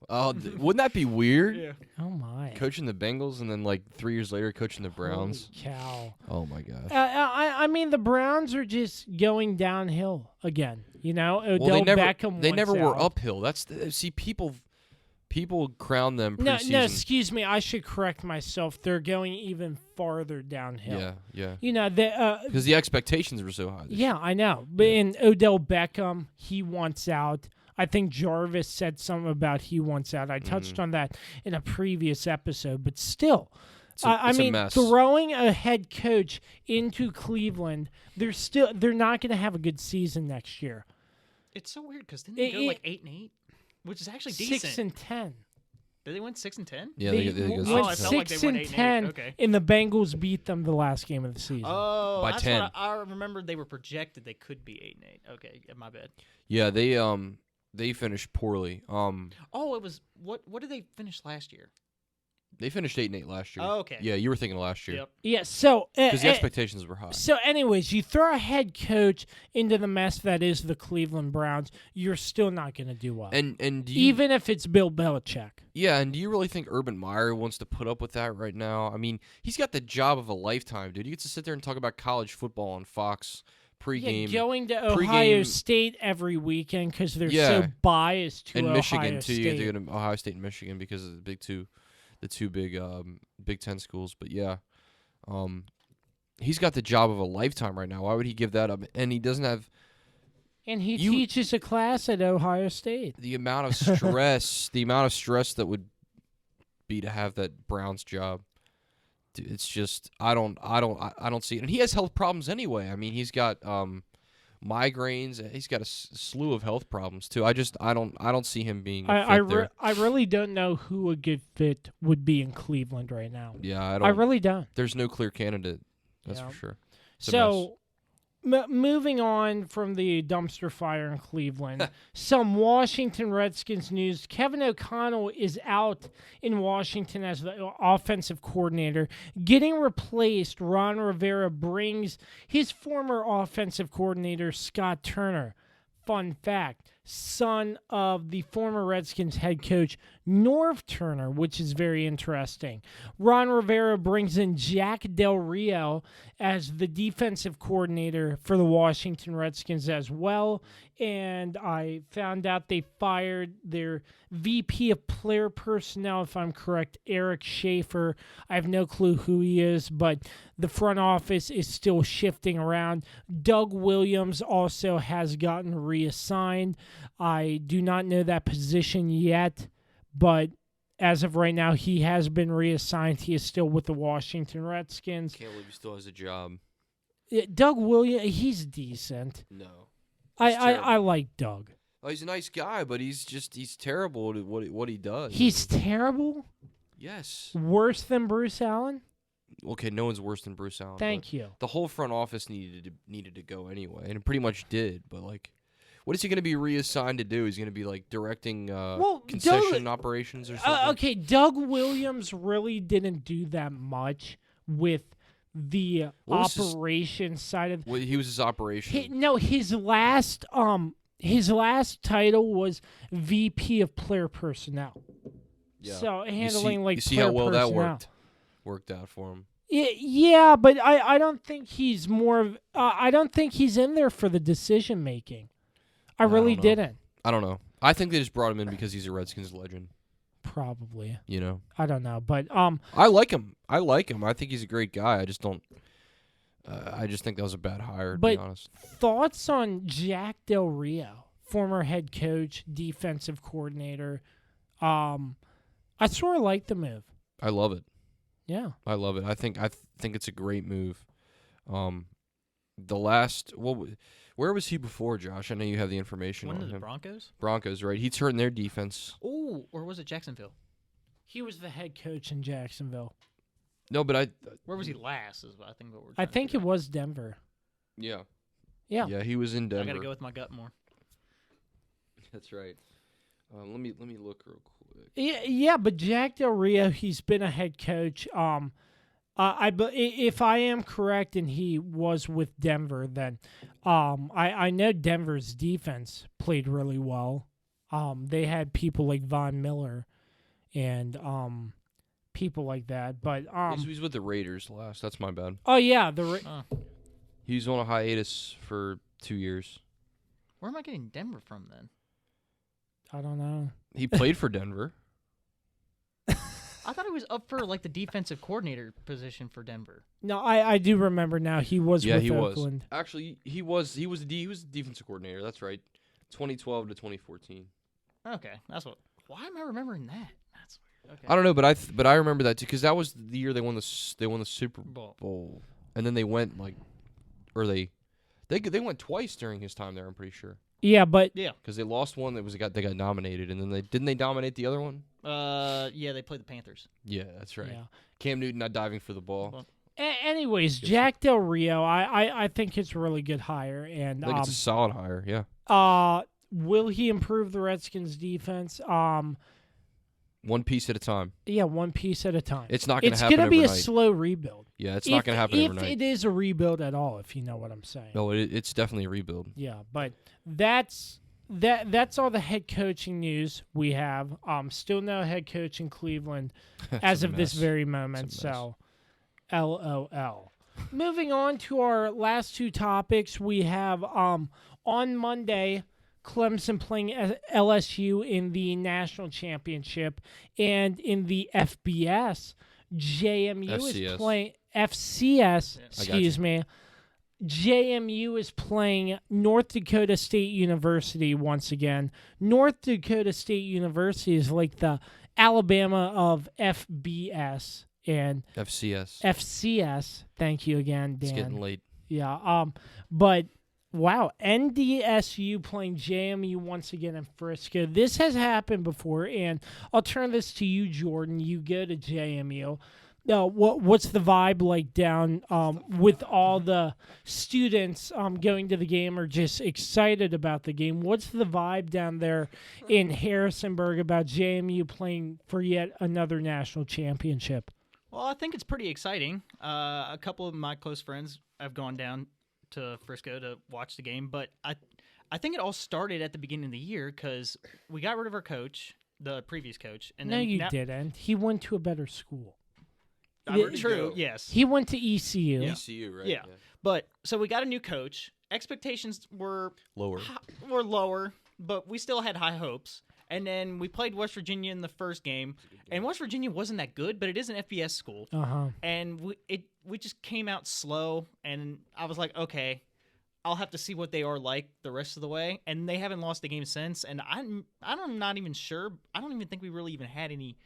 Speaker 4: Oh, wouldn't that be weird?
Speaker 5: Yeah.
Speaker 2: Oh my!
Speaker 4: Coaching the Bengals and then 3 years later coaching the Browns.
Speaker 2: Holy cow!
Speaker 4: Oh my gosh!
Speaker 2: I mean, the Browns are just going downhill again. Odell Beckham.
Speaker 4: They never were
Speaker 2: out.
Speaker 4: uphill. People crown them preseason.
Speaker 2: No, excuse me. I should correct myself. They're going even farther downhill.
Speaker 4: Yeah. Because the expectations were so high.
Speaker 2: Yeah, I know. But in Odell Beckham, he wants out. I think Jarvis said something about he wants out. I touched on that in a previous episode, but still.
Speaker 4: It's a mess.
Speaker 2: Throwing a head coach into Cleveland, they're not going to have a good season next year.
Speaker 5: It's so weird because didn't they go 8-8, which is actually decent.
Speaker 2: 6-10.
Speaker 5: Did they win 6-10?
Speaker 4: Yeah, they
Speaker 2: went
Speaker 4: go 6-10.
Speaker 2: 6-10,
Speaker 5: Okay.
Speaker 2: and the Bengals beat them the last game of the season.
Speaker 5: Oh,
Speaker 4: by
Speaker 5: that's
Speaker 4: 10.
Speaker 5: What I remembered they were projected they could be 8-8. Okay, my bad.
Speaker 4: Yeah, they finished poorly.
Speaker 5: It was what did they finish last year?
Speaker 4: They finished 8-8 last year.
Speaker 5: Oh, okay.
Speaker 4: Yeah, you were thinking of last year.
Speaker 5: Yep.
Speaker 2: Yeah, so
Speaker 4: Because the expectations were high.
Speaker 2: So, anyways, you throw a head coach into the mess that is the Cleveland Browns, you're still not going to do well.
Speaker 4: And do you,
Speaker 2: even if it's Bill Belichick.
Speaker 4: Yeah, and do you really think Urban Meyer wants to put up with that right now? I mean, he's got the job of a lifetime, dude. He gets to sit there and talk about college football on Fox pregame.
Speaker 2: Yeah, going to Ohio State every weekend because they're so biased to Ohio
Speaker 4: Michigan
Speaker 2: State.
Speaker 4: too. You have to go to Ohio State and Michigan because of the two big Big Ten schools. But yeah, He's got the job of a lifetime right now. Why would he give that up? And he doesn't have.
Speaker 2: And he teaches a class at Ohio State.
Speaker 4: The amount of stress, that would be to have that Browns job. Dude, it's just I don't see it. And he has health problems anyway. I mean, he's got migraines. He's got a slew of health problems too. I don't see him being there.
Speaker 2: I really don't know who a good fit would be in Cleveland right now.
Speaker 4: Yeah,
Speaker 2: I really don't.
Speaker 4: There's no clear candidate. That's for sure.
Speaker 2: So, moving on from the dumpster fire in Cleveland, some Washington Redskins news. Kevin O'Connell is out in Washington as the offensive coordinator. Getting replaced, Ron Rivera brings his former offensive coordinator, Scott Turner. Fun fact, son of the former Redskins head coach, Norv Turner, which is very interesting. Ron Rivera brings in Jack Del Rio as the defensive coordinator for the Washington Redskins as well. And I found out they fired their VP of player personnel, if I'm correct, Eric Schaefer. I have no clue who he is, but the front office is still shifting around. Doug Williams also has gotten reassigned. I do not know that position yet, but as of right now, he has been reassigned. He is still with the Washington Redskins.
Speaker 4: Can't believe he still has a job.
Speaker 2: Doug Williams, he's decent.
Speaker 4: No.
Speaker 2: I like Doug.
Speaker 4: Oh, he's a nice guy, but he's terrible at what he does.
Speaker 2: He's terrible?
Speaker 4: Yes.
Speaker 2: Worse than Bruce Allen?
Speaker 4: Okay, no one's worse than Bruce Allen.
Speaker 2: Thank you.
Speaker 4: The whole front office needed to go anyway, and it pretty much did. But like, what is he going to be reassigned to do? He's going to be like directing concession operations or something.
Speaker 2: Okay, Doug Williams really didn't do that much with the operation side of.
Speaker 4: He was his operation.
Speaker 2: His last title was VP of player personnel.
Speaker 4: Yeah.
Speaker 2: So handling
Speaker 4: you see how well that worked out for him.
Speaker 2: Yeah, but I don't think he's more of. I don't think he's in there for the decision making. I really didn't.
Speaker 4: I don't know. I think they just brought him in because he's a Redskins legend.
Speaker 2: Probably.
Speaker 4: You know.
Speaker 2: I don't know, but
Speaker 4: I like him. I think he's a great guy. I just don't. I just think that was a bad hire, to be honest.
Speaker 2: Thoughts on Jack Del Rio, former head coach, defensive coordinator? I sort of like the move.
Speaker 4: I love it.
Speaker 2: Yeah,
Speaker 4: I love it. I think it's a great move. Where was he before, Josh? I know you have the information on him.
Speaker 5: Broncos?
Speaker 4: Broncos, right? He's hurting their defense.
Speaker 5: Oh, or was it Jacksonville?
Speaker 2: he was the head coach in Jacksonville.
Speaker 4: No, but
Speaker 5: where was he last? Is what I think.
Speaker 2: I think it was Denver.
Speaker 4: Yeah.
Speaker 2: Yeah.
Speaker 4: Yeah, he was in Denver.
Speaker 5: I gotta go with my gut more.
Speaker 4: That's right. Let me look real quick.
Speaker 2: Yeah, but Jack Del Rio, he's been a head coach. If I am correct, and he was with Denver, then I know Denver's defense played really well. They had people like Von Miller and people like that. But
Speaker 4: he's with the Raiders last. That's my bad.
Speaker 2: Oh yeah,
Speaker 4: he was on a hiatus for 2 years.
Speaker 5: Where am I getting Denver from then?
Speaker 2: I don't know.
Speaker 4: He played for Denver.
Speaker 5: I thought he was up for like the defensive coordinator position for Denver.
Speaker 2: No, I do remember now. He was with Oakland.
Speaker 4: Was. Actually, he was the defensive coordinator. That's right. 2012 to 2014.
Speaker 5: Okay, that's what. Why am I remembering that? That's weird. Okay.
Speaker 4: I don't know, but I remember that too because that was the year they won the Super Bowl, and then they went they went twice during his time there. I'm pretty sure.
Speaker 2: Yeah, but
Speaker 4: because they lost one they got nominated, and then didn't they dominate the other one?
Speaker 5: Yeah, they played the Panthers.
Speaker 4: Yeah, that's right.
Speaker 2: Yeah.
Speaker 4: Cam Newton not diving for the ball.
Speaker 2: Anyways, Jack Del Rio, I think it's a really good hire, and
Speaker 4: I think it's a solid hire. Yeah.
Speaker 2: Will he improve the Redskins' defense?
Speaker 4: One piece at a time.
Speaker 2: Yeah, one piece at a time.
Speaker 4: It's not going to happen
Speaker 2: overnight. It's going to be a
Speaker 4: overnight.
Speaker 2: slow rebuild.
Speaker 4: Yeah, it's not going to happen overnight.
Speaker 2: If it is a rebuild at all, if you know what I'm saying.
Speaker 4: No, it's definitely a rebuild.
Speaker 2: Yeah, but that's all the head coaching news we have. Still no head coach in Cleveland as of this very moment. So, LOL. Moving on to our last two topics, we have on Monday, Clemson playing LSU in the national championship, and in the FBS, JMU
Speaker 4: FCS.
Speaker 2: is playing FCS, excuse me, JMU is playing North Dakota State University once again. North Dakota State University is like the Alabama of FBS and FCS. Thank you again, Dan.
Speaker 4: It's getting late.
Speaker 2: Yeah. But wow, NDSU playing JMU once again in Frisco. This has happened before, and I'll turn this to you, Jordan. You go to JMU. What's the vibe like down with all the students going to the game or just excited about the game? What's the vibe down there in Harrisonburg about JMU playing for yet another national championship?
Speaker 5: Well, I think it's pretty exciting. A couple of my close friends have gone down to Frisco to watch the game, but I think it all started at the beginning of the year because we got rid of our coach, the previous coach. And then
Speaker 2: didn't. He went to a better school.
Speaker 5: True, yes.
Speaker 2: He went to ECU.
Speaker 5: Yeah.
Speaker 4: ECU, right?
Speaker 5: Yeah. But so we got a new coach. Expectations were
Speaker 4: lower,
Speaker 5: but we still had high hopes. And then we played West Virginia in the first game, and West Virginia wasn't that good, but it is an FBS school. And we just came out slow, and I was like, okay, I'll have to see what they are like the rest of the way. And they haven't lost a game since, and I'm not even sure. I don't even think we really even had any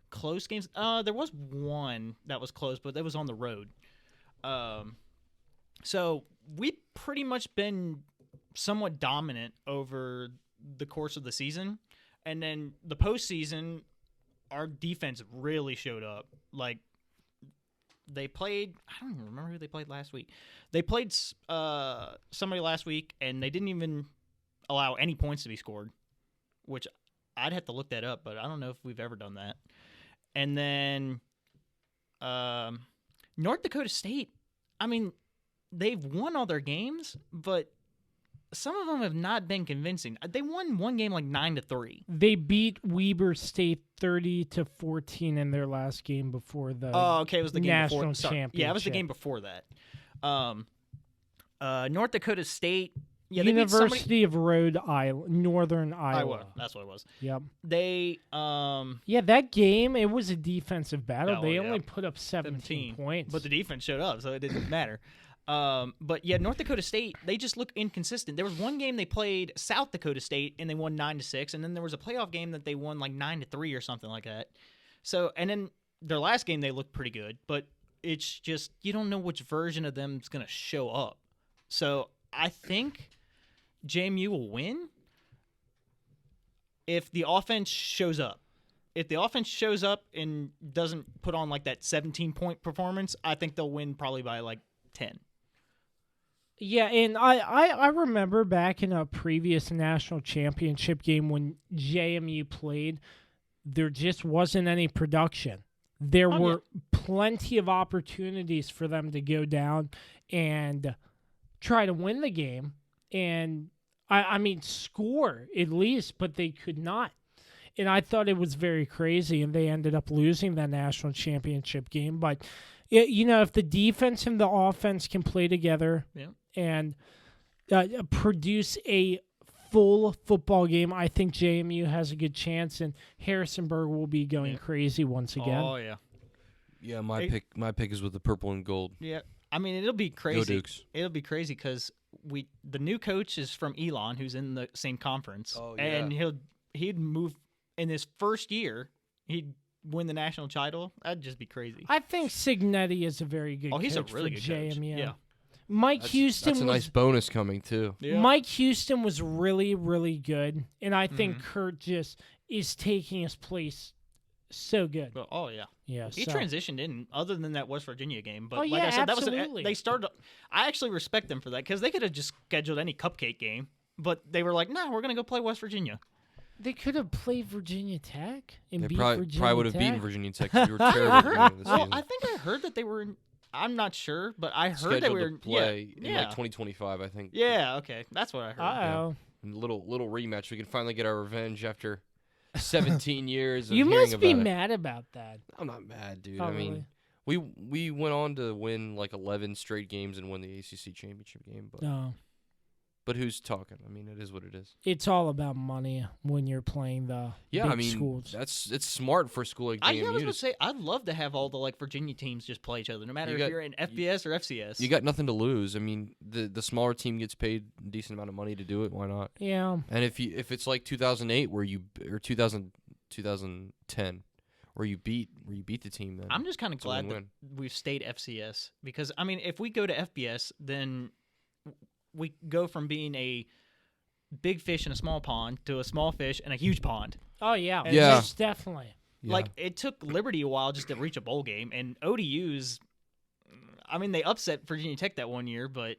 Speaker 5: close games. There was one that was close, but that was on the road. So we've pretty much been somewhat dominant over the course of the season. And then the postseason, our defense really showed up. Like, they played, I don't even remember who they played last week. They played somebody last week, and they didn't even allow any points to be scored, which I'd have to look that up, but I don't know if we've ever done that. And then North Dakota State, I mean, they've won all their games, but some of them have not been convincing. They won one game like 9-3.
Speaker 2: They beat Weber State 30-14 in their last game before the
Speaker 5: it was the game
Speaker 2: national
Speaker 5: before.
Speaker 2: championship.
Speaker 5: Yeah, it was the game before that. North Dakota State. Yeah,
Speaker 2: University of Rhode Island, Northern Iowa.
Speaker 5: That's what it was.
Speaker 2: Yep.
Speaker 5: They
Speaker 2: that game, it was a defensive battle. They only put up 17 points.
Speaker 5: But the defense showed up, so it didn't matter. But yeah, North Dakota State, they just look inconsistent. There was one game they played South Dakota State and they won 9-6, and then there was a playoff game that they won like 9-3 or something like that. So, and then their last game they looked pretty good, but it's just you don't know which version of them is going to show up. So I think JMU will win if the offense shows up. If the offense shows up and doesn't put on like that 17-point performance, I think they'll win probably by like 10.
Speaker 2: Yeah, and I remember back in a previous national championship game when JMU played, there just wasn't any production. There were plenty of opportunities for them to go down and try to win the game and, I mean, score at least, but they could not. And I thought it was very crazy, and they ended up losing that national championship game. But, if the defense and the offense can play together and produce a full football game, I think JMU has a good chance, and Harrisonburg will be going crazy once again.
Speaker 5: Oh, yeah.
Speaker 4: Yeah, my pick is with the purple and gold.
Speaker 5: Yeah. I mean, it'll be crazy.
Speaker 4: Go Dukes.
Speaker 5: It'll be crazy because the new coach is from Elon, who's in the same conference.
Speaker 4: Oh, yeah.
Speaker 5: And he'd move in his first year, he'd win the national title. That'd just be crazy.
Speaker 2: I think Signetti is a very good coach.
Speaker 5: He's a really good
Speaker 2: JMU.
Speaker 5: coach. Yeah.
Speaker 2: Mike Houston
Speaker 4: that's a nice bonus coming too.
Speaker 5: Yeah.
Speaker 2: Mike Houston was really, really good, and I think Kurt just is taking his place so good.
Speaker 5: Oh yeah,
Speaker 2: yeah.
Speaker 5: He transitioned in, other than that West Virginia game. But
Speaker 2: like
Speaker 5: I said,
Speaker 2: absolutely.
Speaker 5: They started. I actually respect them for that because they could have just scheduled any cupcake game, but they were like, "No, we're gonna go play West Virginia."
Speaker 2: They could have played Virginia Tech and
Speaker 4: they
Speaker 2: beat
Speaker 4: probably
Speaker 2: Virginia
Speaker 4: would have
Speaker 2: Tech.
Speaker 4: beaten Virginia Tech. You were terrible at the beginning of the season.
Speaker 5: I think I heard that they were in. I'm not sure, but I heard
Speaker 4: scheduled
Speaker 5: they were
Speaker 4: to play in like 2025, I think.
Speaker 5: Yeah, okay, that's what I heard.
Speaker 2: Uh-oh.
Speaker 4: Yeah. Little rematch. We can finally get our revenge after 17 years. Of
Speaker 2: You
Speaker 4: hearing
Speaker 2: must be
Speaker 4: about it.
Speaker 2: mad about that.
Speaker 4: I'm not mad, dude.
Speaker 2: Oh,
Speaker 4: I mean, we went on to win like 11 straight games and win the ACC championship game, but
Speaker 2: No.
Speaker 4: But who's talking? I mean, it is what it is.
Speaker 2: It's all about money when you're playing the big schools.
Speaker 4: It's smart for a school like JMU.
Speaker 5: I was going to say, I'd love to have all the Virginia teams just play each other, no matter if you're in FBS or FCS.
Speaker 4: You got nothing to lose. I mean, the smaller team gets paid a decent amount of money to do it. Why not?
Speaker 2: Yeah.
Speaker 4: And if it's like 2008 or 2010 where you beat the team, then
Speaker 5: I'm just kind of glad that we've stayed FCS because I mean, if we go to FBS, then we go from being a big fish in a small pond to a small fish in a huge pond.
Speaker 2: Oh, yeah.
Speaker 5: And
Speaker 2: yes, definitely.
Speaker 4: Yeah.
Speaker 5: Like, it took Liberty a while just to reach a bowl game, and ODU's, I mean, they upset Virginia Tech that one year, but,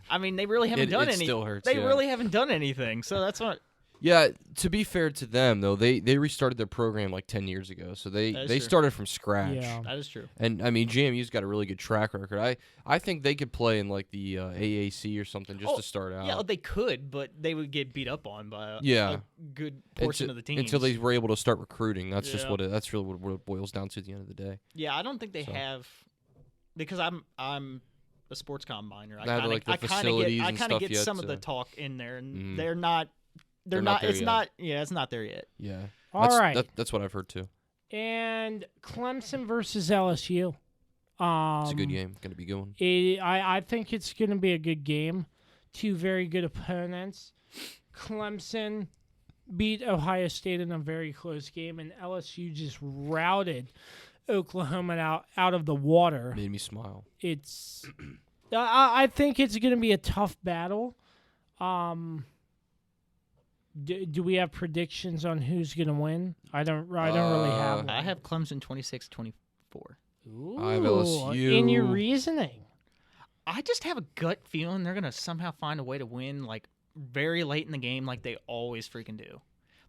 Speaker 5: I mean, they really haven't done anything.
Speaker 4: It still hurts,
Speaker 5: They really haven't done anything, so that's what...
Speaker 4: Yeah, to be fair to them, though, they restarted their program like 10 years ago, so they started from scratch.
Speaker 2: Yeah.
Speaker 5: That is true.
Speaker 4: And, I mean, JMU's got a really good track record. I think they could play in, like, the AAC or something just to start out.
Speaker 5: Yeah, they could, but they would get beat up on by a good portion of the teams.
Speaker 4: Until they were able to start recruiting. That's just that's really what it boils down to at the end of the day.
Speaker 5: Yeah, I don't think they have... Because I'm a sports comm minor. I
Speaker 4: kind of
Speaker 5: get some of the talk in there, and they're not... They're not. It's not. Yeah, it's not there yet.
Speaker 4: Yeah.
Speaker 2: All right.
Speaker 4: That's what I've heard too.
Speaker 2: And Clemson versus LSU.
Speaker 4: It's a good game. Going to be going.
Speaker 2: I think it's going to be a good game. Two very good opponents. Clemson beat Ohio State in a very close game, and LSU just routed Oklahoma out of the water.
Speaker 4: Made me smile.
Speaker 2: It's. I think it's going to be a tough battle. Do we have predictions on who's going to win? I don't really have one.
Speaker 5: I have Clemson 26-24.
Speaker 2: Ooh,
Speaker 4: I have LSU.
Speaker 2: In your reasoning.
Speaker 5: I just have a gut feeling they're going to somehow find a way to win like very late in the game like they always freaking do.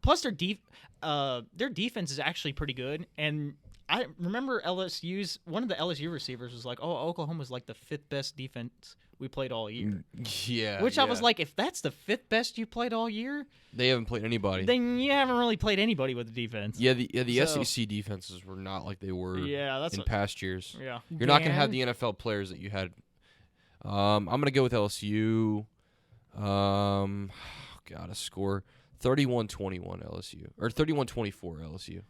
Speaker 5: Plus their defense is actually pretty good, and I remember one of the LSU receivers was like, "Oh, Oklahoma's like the 5th best defense we played all year."
Speaker 4: Yeah.
Speaker 5: Which I was like, if that's the 5th best you played all year,
Speaker 4: they haven't played anybody.
Speaker 5: Then you haven't really played anybody with the defense.
Speaker 4: Yeah, the SEC defenses were not like they were in past years.
Speaker 5: Yeah.
Speaker 4: You're not going to have the NFL players that you had. I'm going to go with LSU. Got a score 31-21 LSU or 31-24 LSU.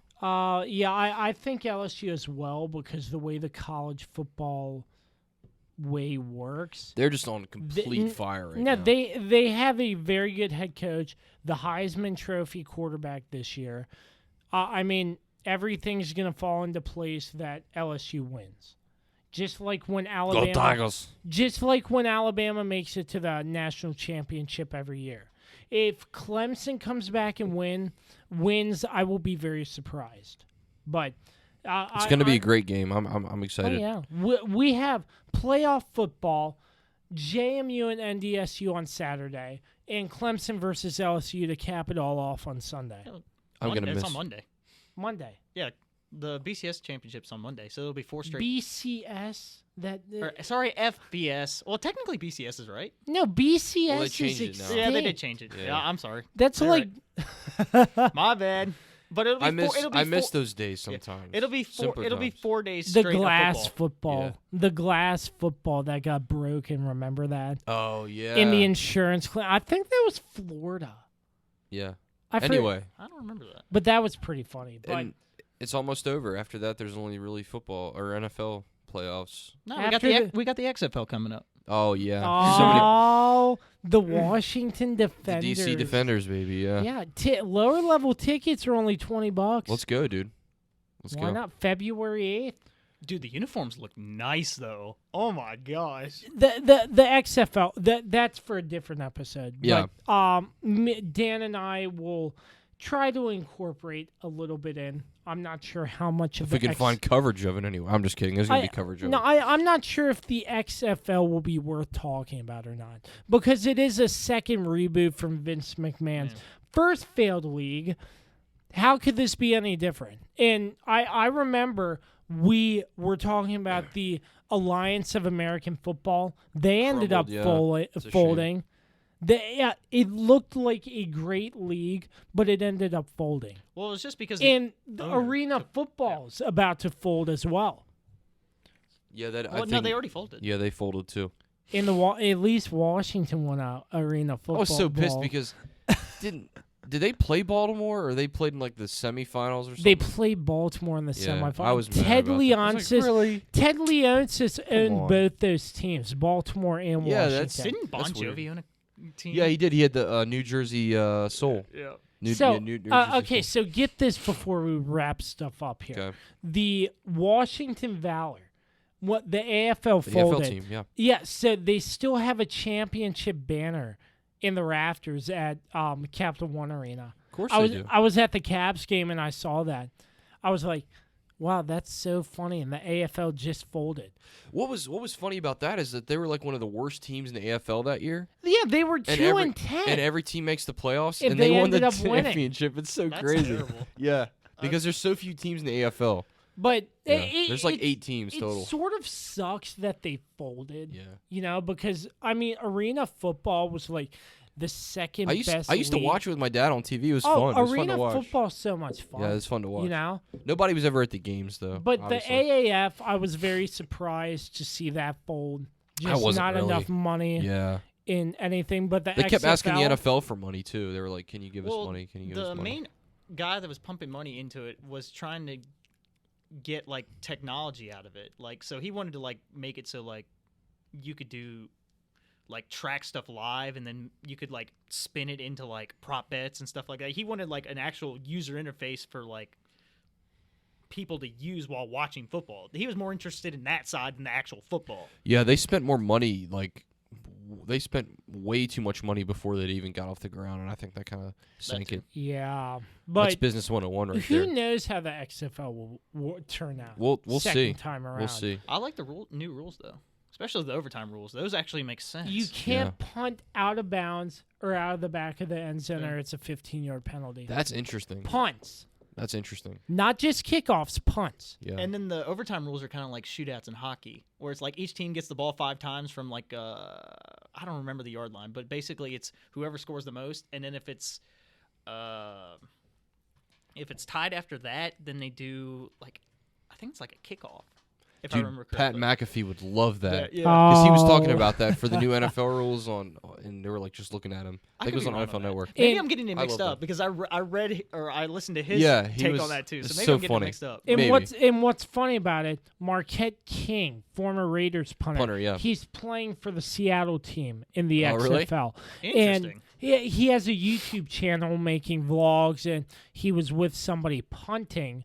Speaker 2: Yeah, I think LSU as well because the way the college football way works.
Speaker 4: They're just on complete fire right
Speaker 2: now.
Speaker 4: No,
Speaker 2: they have a very good head coach, the Heisman Trophy quarterback this year. I mean, everything's going to fall into place that LSU wins. Just like when Alabama,
Speaker 4: Go Tigers.
Speaker 2: Just like when Alabama makes it to the national championship every year. If Clemson comes back and wins, I will be very surprised. But
Speaker 4: it's going to be a great game. I'm excited.
Speaker 2: Oh yeah, we have playoff football, JMU and NDSU on Saturday, and Clemson versus LSU to cap it all off on Sunday.
Speaker 4: I'm going to miss.
Speaker 5: It's on Monday.
Speaker 2: Monday.
Speaker 5: Yeah, the BCS championship's on Monday, so it'll be 4 straight.
Speaker 2: BCS.
Speaker 5: Sorry, FBS. Well, technically BCS is right.
Speaker 2: No, BCS
Speaker 4: well, they
Speaker 2: is
Speaker 4: changed
Speaker 2: extinct.
Speaker 5: Yeah, they did change it. Yeah, I'm sorry.
Speaker 2: That's
Speaker 5: They're
Speaker 2: like
Speaker 5: my bad. But it'll be
Speaker 4: I miss those days sometimes.
Speaker 5: It'll be 4 days
Speaker 2: the
Speaker 5: straight
Speaker 2: glass
Speaker 5: of football.
Speaker 2: football. Yeah. The glass football that got broken. Remember that?
Speaker 4: Oh yeah.
Speaker 2: In the insurance claim, I think that was Florida.
Speaker 4: Yeah.
Speaker 5: Anyway, I don't remember that.
Speaker 2: But that was pretty funny. But
Speaker 4: and it's almost over. After that, there's only really football or NFL playoffs.
Speaker 5: No, we got the XFL coming up.
Speaker 4: Oh yeah.
Speaker 2: Oh, the Washington Defenders.
Speaker 4: The DC Defenders, baby. Yeah.
Speaker 2: Yeah. Lower level tickets are only $20.
Speaker 4: Let's go, dude. Let's go.
Speaker 2: Why not February 8th?
Speaker 5: Dude, the uniforms look nice though. Oh my gosh.
Speaker 2: The XFL that's for a different episode.
Speaker 4: Yeah.
Speaker 2: But Dan and I will try to incorporate a little bit in. I'm not sure how much of
Speaker 4: if we can find coverage of it anyway. I'm just kidding. There's going to be coverage of it.
Speaker 2: I'm not sure if the XFL will be worth talking about or not because it is a second reboot from Vince McMahon's first failed league. How could this be any different? And I remember we were talking about the Alliance of American Football. They ended up folding. It looked like a great league, but it ended up folding.
Speaker 5: Well, it was just because
Speaker 2: the Arena Football's about to fold as well.
Speaker 4: Yeah,
Speaker 5: no, they already folded.
Speaker 4: Yeah, they folded too.
Speaker 2: In the at least Washington won a arena football.
Speaker 4: I was so pissed
Speaker 2: ball.
Speaker 4: because did they play Baltimore or they played in like the semifinals or something?
Speaker 2: They played Baltimore in the semifinals.
Speaker 4: I was mad
Speaker 2: Ted
Speaker 4: about that. I was like, really?
Speaker 2: Ted Leonsis owned
Speaker 4: on.
Speaker 2: both those teams, Baltimore and
Speaker 4: Yeah,
Speaker 2: Washington.
Speaker 5: Didn't Bon
Speaker 4: That's weird.
Speaker 5: Jovi own a team?
Speaker 4: Yeah, he did. He had the New Jersey Soul.
Speaker 5: Yeah.
Speaker 4: New
Speaker 2: Okay,
Speaker 4: Jersey
Speaker 2: so
Speaker 4: Soul.
Speaker 2: get this before we wrap stuff up here.
Speaker 4: Okay.
Speaker 2: The Washington Valor, what the AFL
Speaker 4: The
Speaker 2: folded.
Speaker 4: AFL team, yeah.
Speaker 2: Yeah, so they still have a championship banner in the rafters at Capital One Arena.
Speaker 4: Of course
Speaker 2: I
Speaker 4: they do.
Speaker 2: was at the Cavs game and I saw that. I was like, wow, that's so funny. And the AFL just folded.
Speaker 4: What was funny about that is that they were like one of the worst teams in the AFL that year.
Speaker 2: Yeah, they were 2
Speaker 4: and
Speaker 2: and 10.
Speaker 4: And every team makes the playoffs,
Speaker 2: And
Speaker 4: and
Speaker 2: they
Speaker 4: they won the
Speaker 2: ended up winning.
Speaker 4: championship. It's so
Speaker 5: That's
Speaker 4: crazy.
Speaker 5: terrible.
Speaker 4: Yeah, because there's so few teams in the AFL.
Speaker 2: But
Speaker 4: Yeah. There's like 8 teams
Speaker 2: it
Speaker 4: total.
Speaker 2: sort of sucks that they folded.
Speaker 4: Yeah.
Speaker 2: Because I mean, arena football was like the second
Speaker 4: I used
Speaker 2: best.
Speaker 4: to
Speaker 2: league.
Speaker 4: watch it with my dad on TV. It was
Speaker 2: Oh,
Speaker 4: fun. It was fun
Speaker 2: arena
Speaker 4: to watch.
Speaker 2: football's so much fun.
Speaker 4: Yeah, it's fun to watch.
Speaker 2: You know,
Speaker 4: Nobody was ever at the games though.
Speaker 2: but
Speaker 4: obviously.
Speaker 2: the AAF, I was very surprised to see that fold. Just
Speaker 4: wasn't
Speaker 2: not
Speaker 4: really.
Speaker 2: enough money
Speaker 4: Yeah,
Speaker 2: in anything. But the
Speaker 4: they kept asking the
Speaker 2: XFL
Speaker 4: NFL for money too. They were like, "Can you give us
Speaker 5: Well,
Speaker 4: money? Can you give us
Speaker 5: the
Speaker 4: money?"
Speaker 5: main guy that was pumping money into it was trying to get like technology out of it. Like, so he wanted to like make it so like you could do like track stuff live, and then you could like spin it into like prop bets and stuff like that. He wanted like an actual user interface for like people to use while watching football. He was more interested in that side than the actual football.
Speaker 4: Yeah, they spent more money. Like they spent way too much money before they even got off the ground, and I think that kind of sank
Speaker 5: too.
Speaker 4: it.
Speaker 2: Yeah,
Speaker 4: That's
Speaker 2: but
Speaker 4: business 101 right
Speaker 2: who
Speaker 4: there.
Speaker 2: knows how the XFL will turn out?
Speaker 4: We'll
Speaker 2: second
Speaker 4: see.
Speaker 2: time around.
Speaker 4: We'll see.
Speaker 5: I like the new rules though, especially the overtime rules. Those actually make sense.
Speaker 2: You can't punt out of bounds or out of the back of the end zone, or it's a 15-yard penalty.
Speaker 4: That's interesting.
Speaker 2: Punts,
Speaker 4: That's interesting.
Speaker 2: not just kickoffs, punts.
Speaker 4: Yeah.
Speaker 5: And then the overtime rules are kind of like shootouts in hockey, where it's like each team gets the ball 5 times from like I don't remember the yard line, but basically it's whoever scores the most, and then if it's tied after that, then they do like I think it's like a kickoff. If I
Speaker 4: Dude,
Speaker 5: remember
Speaker 4: Pat
Speaker 5: correctly.
Speaker 4: McAfee would love that.
Speaker 5: Yeah.
Speaker 4: Because he was talking
Speaker 2: Oh.
Speaker 4: about that for the new NFL rules and they were like just looking at him. I think it was
Speaker 5: could
Speaker 4: on
Speaker 5: be
Speaker 4: NFL
Speaker 5: wrong on that.
Speaker 4: Network.
Speaker 5: Maybe
Speaker 2: And-
Speaker 5: I'm getting it
Speaker 4: I
Speaker 5: mixed
Speaker 4: love
Speaker 5: up
Speaker 4: that.
Speaker 5: because I read or I listened to his
Speaker 4: he
Speaker 5: take
Speaker 4: was-
Speaker 5: on that too.
Speaker 4: it's
Speaker 5: So maybe
Speaker 4: so
Speaker 5: I'm getting
Speaker 4: funny.
Speaker 5: it mixed up.
Speaker 2: And
Speaker 4: Maybe.
Speaker 2: what's funny about it, Marquette King, former Raiders punter,
Speaker 4: Yeah.
Speaker 2: he's playing for the Seattle team in the
Speaker 4: Oh, really?
Speaker 2: XFL.
Speaker 5: Interesting.
Speaker 2: And he has a YouTube channel making vlogs, and he was with somebody punting,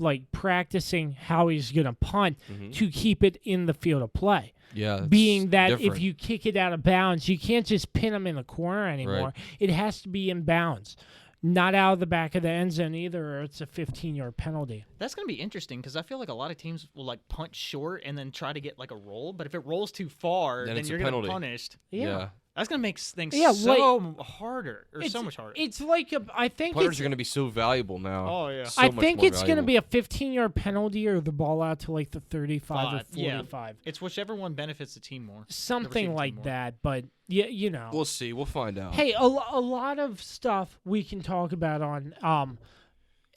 Speaker 2: like practicing how he's going to punt to keep it in the field of play.
Speaker 4: Yeah. it's
Speaker 2: Being that
Speaker 4: different.
Speaker 2: if you kick it out of bounds, you can't just pin them in the corner anymore.
Speaker 4: Right.
Speaker 2: It has to be in bounds. Not out of the back of the end zone either, or it's a 15-yard penalty.
Speaker 5: That's going to be interesting because I feel like a lot of teams will like punt short and then try to get like a roll, but if it rolls too far,
Speaker 4: Then
Speaker 5: then
Speaker 4: it's a
Speaker 5: you're going to
Speaker 4: penalty.
Speaker 5: be punished.
Speaker 4: Yeah.
Speaker 5: That's going to make things
Speaker 2: Yeah,
Speaker 5: so harder, or so much harder.
Speaker 2: It's like I think
Speaker 4: Punters
Speaker 2: it's
Speaker 4: are going to be so valuable now.
Speaker 5: Oh, yeah.
Speaker 4: So
Speaker 2: I
Speaker 4: much
Speaker 2: think
Speaker 4: more
Speaker 2: it's going to
Speaker 4: valuable.
Speaker 2: be a 15-yard penalty or the ball out to like the 35 or 45.
Speaker 5: Yeah. It's whichever one benefits the team more.
Speaker 2: Something
Speaker 5: receiving
Speaker 2: like
Speaker 5: team more.
Speaker 2: that, but yeah, you know.
Speaker 4: We'll see. We'll find out.
Speaker 2: Hey, a lot of stuff we can talk about on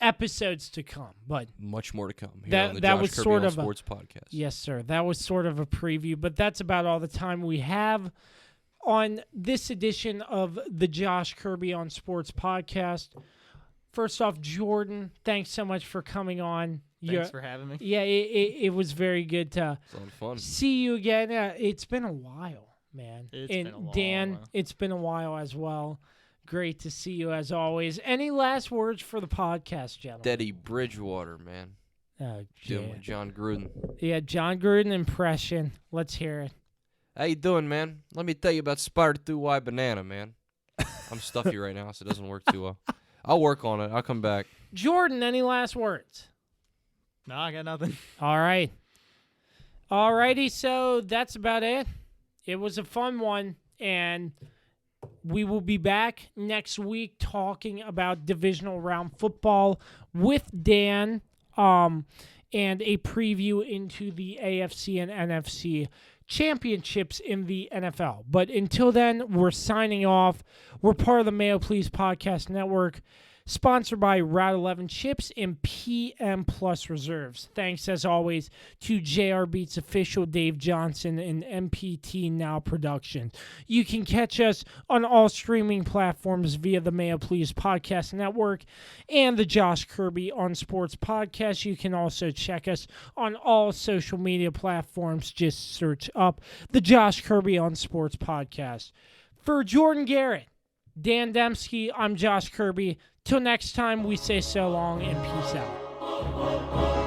Speaker 2: episodes to come, but
Speaker 4: Much more to come here
Speaker 2: That-
Speaker 4: on the
Speaker 2: that
Speaker 4: Josh
Speaker 2: was
Speaker 4: Kirby
Speaker 2: sort
Speaker 4: on
Speaker 2: of a-
Speaker 4: Sports Podcast.
Speaker 2: yes, sir. That was sort of a preview, but that's about all the time we have on this edition of the Josh Kirby on Sports Podcast. First off, Jordan, thanks so much for coming on.
Speaker 5: Thanks for having me.
Speaker 2: Yeah, it was very good to
Speaker 4: It's a lot of fun.
Speaker 2: see you again. It's been a while, man.
Speaker 5: It's
Speaker 2: and
Speaker 5: been a long
Speaker 2: Dan,
Speaker 5: while.
Speaker 2: it's been a while as well. Great to see you as always. Any last words for the podcast, gentlemen?
Speaker 4: Teddy Bridgewater, man.
Speaker 2: Oh,
Speaker 4: Doing
Speaker 2: yeah.
Speaker 4: with John Gruden.
Speaker 2: Yeah, John Gruden impression. Let's hear it.
Speaker 4: How you doing, man? Let me tell you about Spider 2Y Banana, man. I'm stuffy right now, so it doesn't work too well. I'll work on it. I'll come back.
Speaker 2: Jordan, any last words?
Speaker 5: No, I got nothing.
Speaker 2: All right. All righty, so that's about it. It was a fun one, and we will be back next week talking about divisional round football with Dan, and a preview into the AFC and NFC championships in the NFL. But until then, we're signing off. We're part of the Mayo Please Podcast Network. sponsored by Route 11 Chips and PM Plus Reserves. Thanks, as always, to JR Beats official Dave Johnson and MPT Now Productions. You can catch us on all streaming platforms via the Mayo Please Podcast Network and the Josh Kirby on Sports Podcast. You can also check us on all social media platforms. Just search up the Josh Kirby on Sports Podcast. For Jordan Garrett, Dan Dembski, I'm Josh Kirby. Till next time, we say so long and peace out.